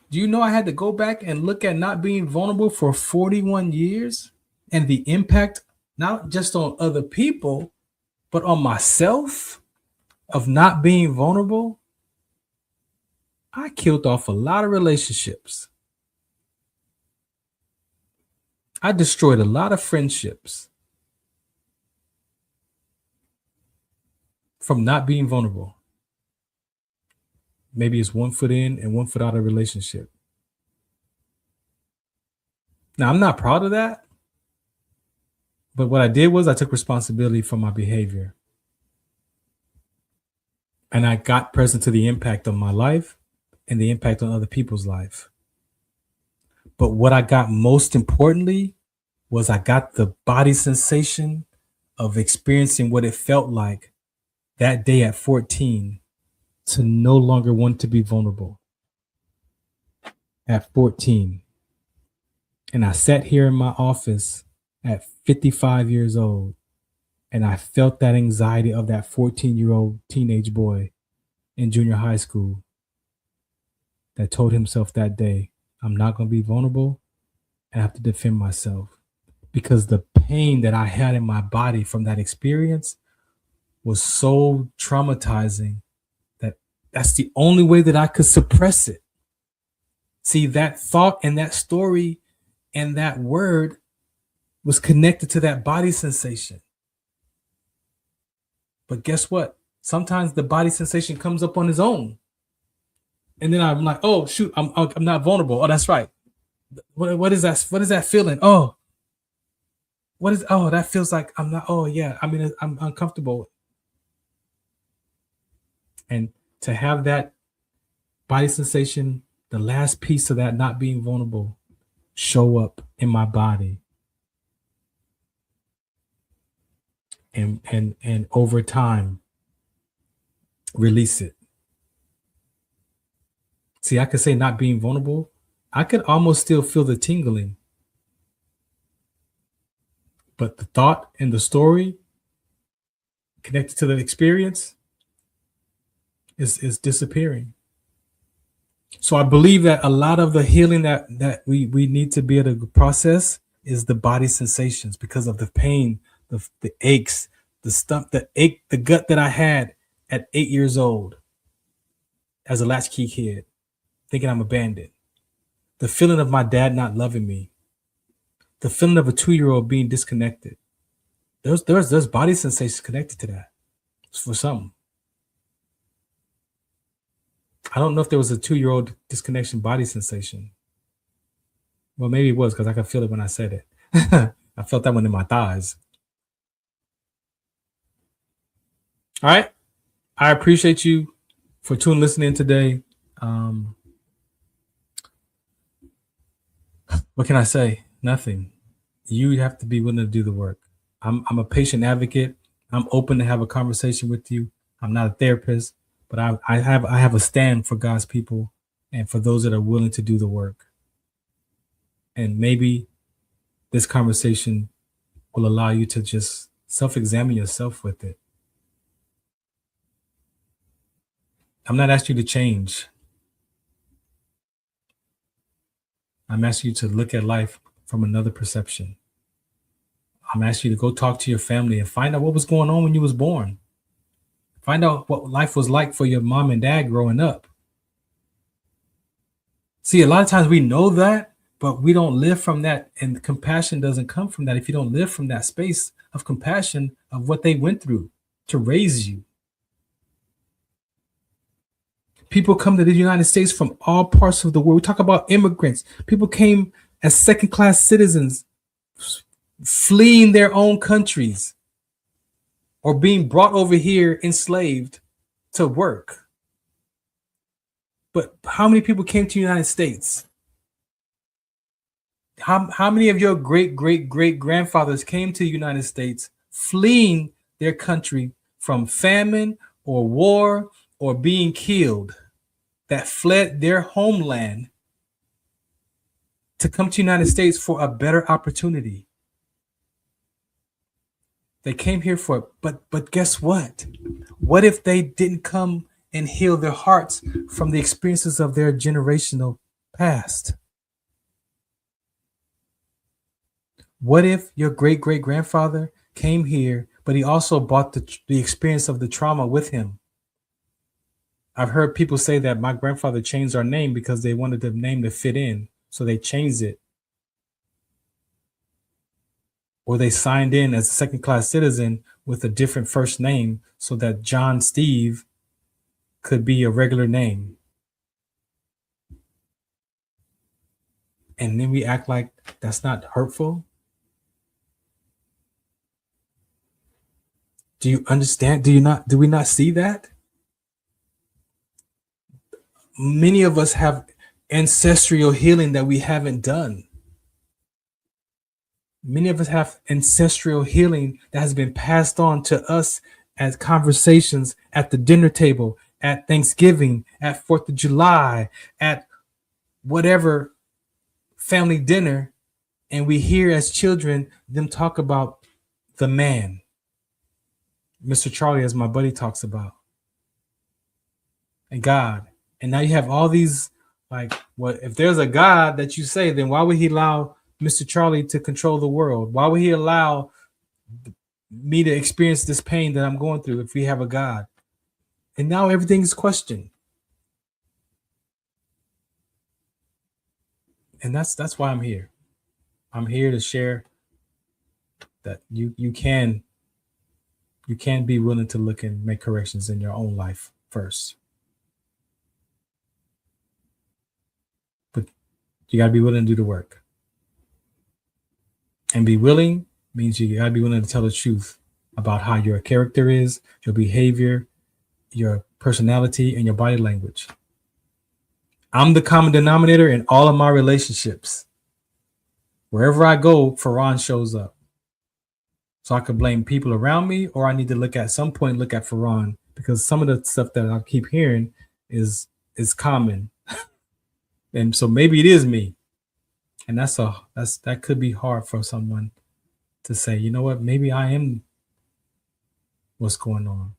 Do you know I had to go back and look at not being vulnerable for 41 years and the impact, not just on other people, but on myself of not being vulnerable? I killed off a lot of relationships. I destroyed a lot of friendships from not being vulnerable. Maybe it's 1 foot in and 1 foot out of a relationship. Now, I'm not proud of that, but what I did was I took responsibility for my behavior. And I got present to the impact of my life and the impact on other people's life. But what I got most importantly was I got the body sensation of experiencing what it felt like that day at 14 to no longer want to be vulnerable. At 14. And I sat here in my office at 55 years old, and I felt that anxiety of that 14-year-old teenage boy in junior high school that told himself that day, I'm not going to be vulnerable and I have to defend myself, because the pain that I had in my body from that experience was so traumatizing that that's the only way that I could suppress it. See, that thought and that story and that word was connected to that body sensation. But guess what? Sometimes the body sensation comes up on its own. And then I'm like, oh, shoot, I'm not vulnerable. Oh, that's right. What is that? What is that feeling? Oh, that feels like I'm not. Oh, yeah. I mean, I'm uncomfortable. And to have that body sensation, the last piece of that not being vulnerable, show up in my body. And over time, release it. See, I could say not being vulnerable. I could almost still feel the tingling. But the thought and the story connected to the experience is disappearing. So I believe that a lot of the healing that we need to be able to process is the body sensations, because of the pain, the aches, the gut that I had at 8 years old as a latchkey kid, thinking I'm abandoned. The feeling of my dad not loving me. The feeling of a 2-year-old being disconnected. There's body sensations connected to that for some. I don't know if there was a 2-year-old disconnection body sensation. Well, maybe it was, because I could feel it when I said it. I felt that one in my thighs. All right. I appreciate you for listening today. What can I say? Nothing. You have to be willing to do the work. I'm a patient advocate. I'm open to have a conversation with you. I'm not a therapist, but I have a stand for God's people and for those that are willing to do the work. And maybe this conversation will allow you to just self-examine yourself with it. I'm not asking you to change. I'm asking you to look at life from another perception. I'm asking you to go talk to your family and find out what was going on when you was born. Find out what life was like for your mom and dad growing up. See, a lot of times we know that, but we don't live from that, and compassion doesn't come from that if you don't live from that space of compassion of what they went through to raise you. People come to the United States from all parts of the world. We talk about immigrants. People came as second-class citizens, fleeing their own countries or being brought over here enslaved to work. But how many people came to the United States? How many of your great-great-great-grandfathers came to the United States fleeing their country from famine or war or being killed, that fled their homeland to come to the United States for a better opportunity? They came here for it, but guess what? What if they didn't come and heal their hearts from the experiences of their generational past? What if your great-great-grandfather came here, but he also brought the experience of the trauma with him? I've heard people say that my grandfather changed our name because they wanted the name to fit in, so they changed it. Or they signed in as a second-class citizen with a different first name so that John Steve could be a regular name. And then we act like that's not hurtful. Do you understand? Do we not see that? Many of us have ancestral healing that we haven't done. Many of us have ancestral healing that has been passed on to us as conversations at the dinner table, at Thanksgiving, at 4th of July, at whatever family dinner. And we hear as children them talk about the man, Mr. Charlie, as my buddy talks about, and God. And now you have all these, like, well, if there's a God that you say, then why would he allow Mr. Charlie to control the world? Why would he allow me to experience this pain that I'm going through if we have a God? And now everything's questioned. And that's why I'm here. I'm here to share that you can be willing to look and make corrections in your own life first. But you got to be willing to do the work. And be willing means you got to be willing to tell the truth about how your character is, your behavior, your personality, and your body language. I'm the common denominator in all of my relationships. Wherever I go, Farron shows up. So I could blame people around me, or I need to look at some point, look at Farron, because some of the stuff that I keep hearing is common. And so maybe it is me. And that could be hard for someone to say, you know what, maybe I am what's going on.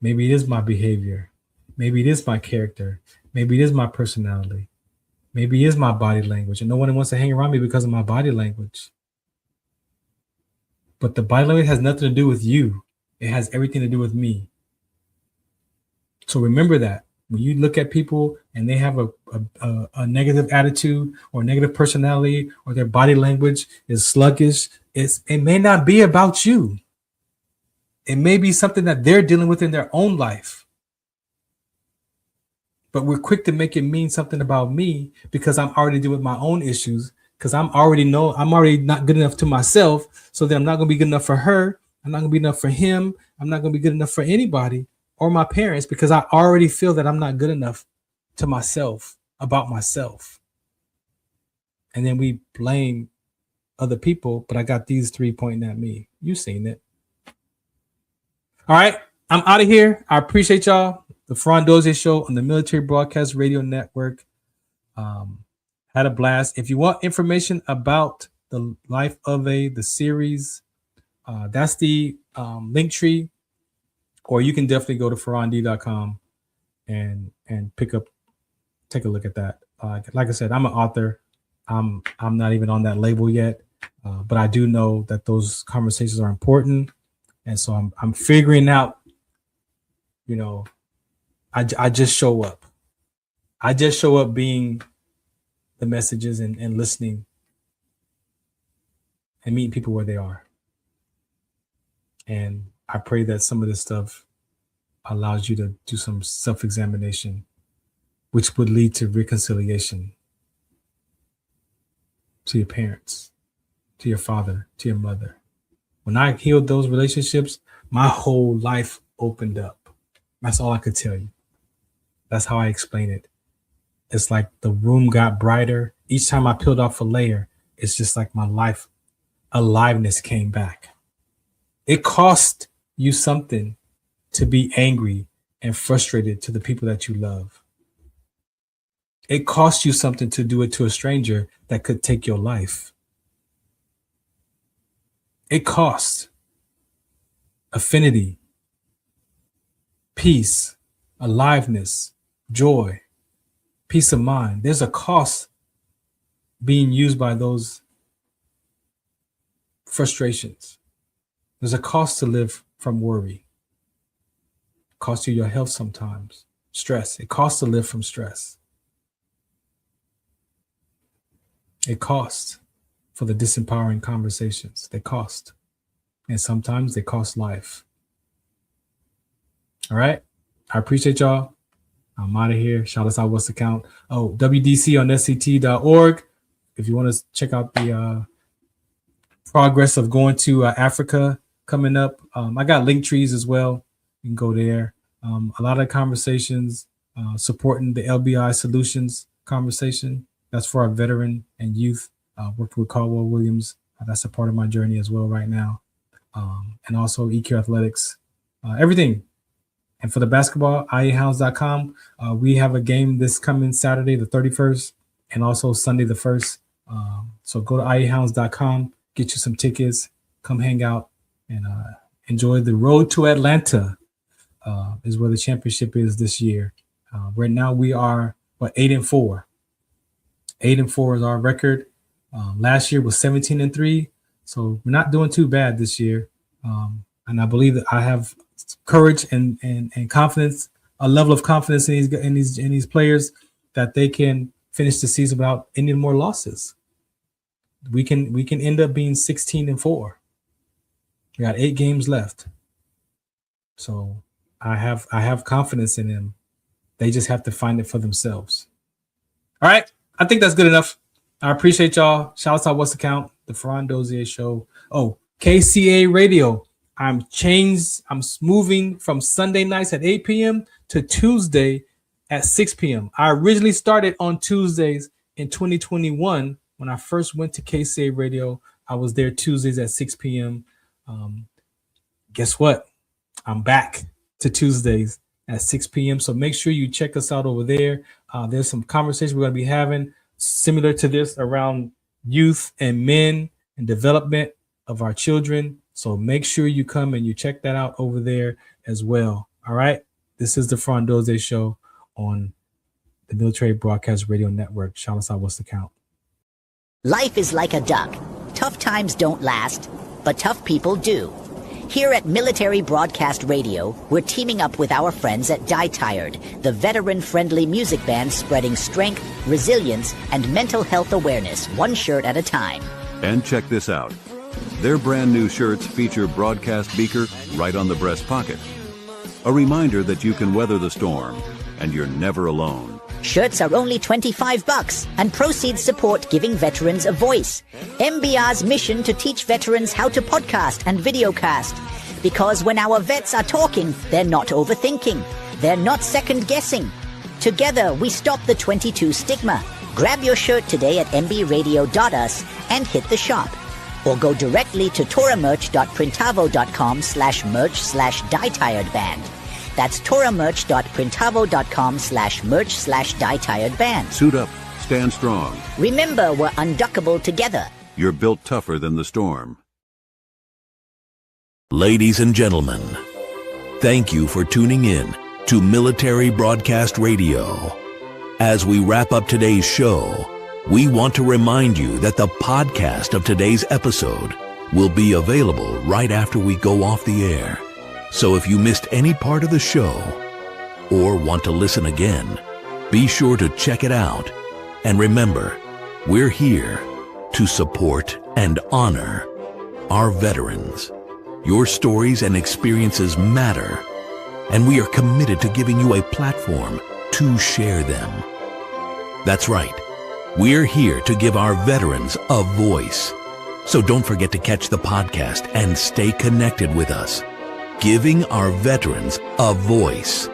Maybe it is my behavior. Maybe it is my character. Maybe it is my personality. Maybe it is my body language. And no one wants to hang around me because of my body language. But the body language has nothing to do with you. It has everything to do with me. So remember that. When you look at people and they have a negative attitude or negative personality, or their body language is sluggish, it may not be about you. It may be something that they're dealing with in their own life. But we're quick to make it mean something about me because I'm already dealing with my own issues, because I'm already not good enough to myself. So then I'm not going to be good enough for her. I'm not going to be enough for him. I'm not going to be good enough for anybody or my parents, because I already feel that I'm not good enough to myself, about myself. And then we blame other people, but I got these three pointing at me. You've seen it. All right, I'm out of here. I appreciate y'all. The Farron Dozier Show on the Military Broadcast Radio Network. Have Had a blast. If you want information about the Life of the series, that's the link tree, or you can definitely go to farrond.com and take a look at that. Like I said, I'm an author. I'm not even on that label yet, but I do know that those conversations are important, and so I'm figuring out. You know, I just show up. I just show up being the messages and listening and meeting people where they are. And I pray that some of this stuff allows you to do some self-examination, which would lead to reconciliation to your parents, to your father, to your mother. When I healed those relationships, my whole life opened up. That's all I could tell you. That's how I explain it. It's like the room got brighter. Each time I peeled off a layer, it's just like my life aliveness came back. It cost you something to be angry and frustrated to the people that you love. It cost you something to do it to a stranger that could take your life. It cost affinity, peace, aliveness, joy, peace of mind. There's a cost being used by those frustrations. There's a cost to live from worry. It costs you your health sometimes. Stress. It costs to live from stress. It costs for the disempowering conversations. They cost. And sometimes they cost life. All right. I appreciate y'all. I'm out of here. Shout us out. What's the count? Oh, WDC on SCT.org. If you want to check out the progress of going to Africa coming up. I got link trees as well. You can go there. A lot of conversations supporting the LBI solutions conversation. That's for our veteran and youth. Worked with Caldwell Williams. That's a part of my journey as well right now. And also EQ Athletics. Everything. And for the basketball, IEHounds.com, we have a game this coming Saturday, the 31st, and also Sunday, the 1st. So go to IEHounds.com, get you some tickets, come hang out, and enjoy the road to Atlanta is where the championship is this year. Right now we are 8-4. 8-4 is our record. Last year was 17-3, so we're not doing too bad this year. And I believe that I have courage and confidence, a level of confidence in these players that they can finish the season without any more losses. We can end up being 16-4. We got 8 games left. So I have confidence in them. They just have to find it for themselves. All right. I think that's good enough. I appreciate y'all. Shout out What's the Count, the Farron Dozier Show. Oh, KCA Radio. I'm moving from Sunday nights at 8 p.m. to Tuesday at 6 p.m. I originally started on Tuesdays in 2021. When I first went to KCA Radio, I was there Tuesdays at 6 p.m. Guess what? I'm back to Tuesdays at 6 p.m. So make sure you check us out over there. There's some conversations we're going to be having similar to this around youth and men and development of our children. So make sure you come and you check that out over there as well. All right. This is the Farron Dozier Show on the Military Broadcast Radio Network. Shout us out. What's the count? Life is like a duck. Tough times don't last, but tough people do. Here at Military Broadcast Radio, we're teaming up with our friends at Die Tired, the veteran-friendly music band spreading strength, resilience, and mental health awareness one shirt at a time. And check this out. Their brand new shirts feature broadcast beaker right on the breast pocket. A reminder that you can weather the storm and you're never alone. Shirts are only $25 and proceeds support giving veterans a voice. MBR's mission to teach veterans how to podcast and videocast. Because when our vets are talking, they're not overthinking. They're not second-guessing. Together, we stop the 22 stigma. Grab your shirt today at mbradio.us and hit the shop. Or go directly to toramerch.printavo.com/merch/dietiredband. That's toramerch.printavo.com/merch/dietiredband. Suit up, Stand strong. Remember, we're unduckable together. You're built tougher than the storm. Ladies and gentlemen, thank you for tuning in to Military Broadcast Radio. As we wrap up today's show, we want to remind you that the podcast of today's episode will be available right after we go off the air. So if you missed any part of the show or want to listen again, be sure to check it out. And remember, we're here to support and honor our veterans. Your stories and experiences matter, and we are committed to giving you a platform to share them. That's right. We're here to give our veterans a voice. So don't forget to catch the podcast and stay connected with us. Giving our veterans a voice.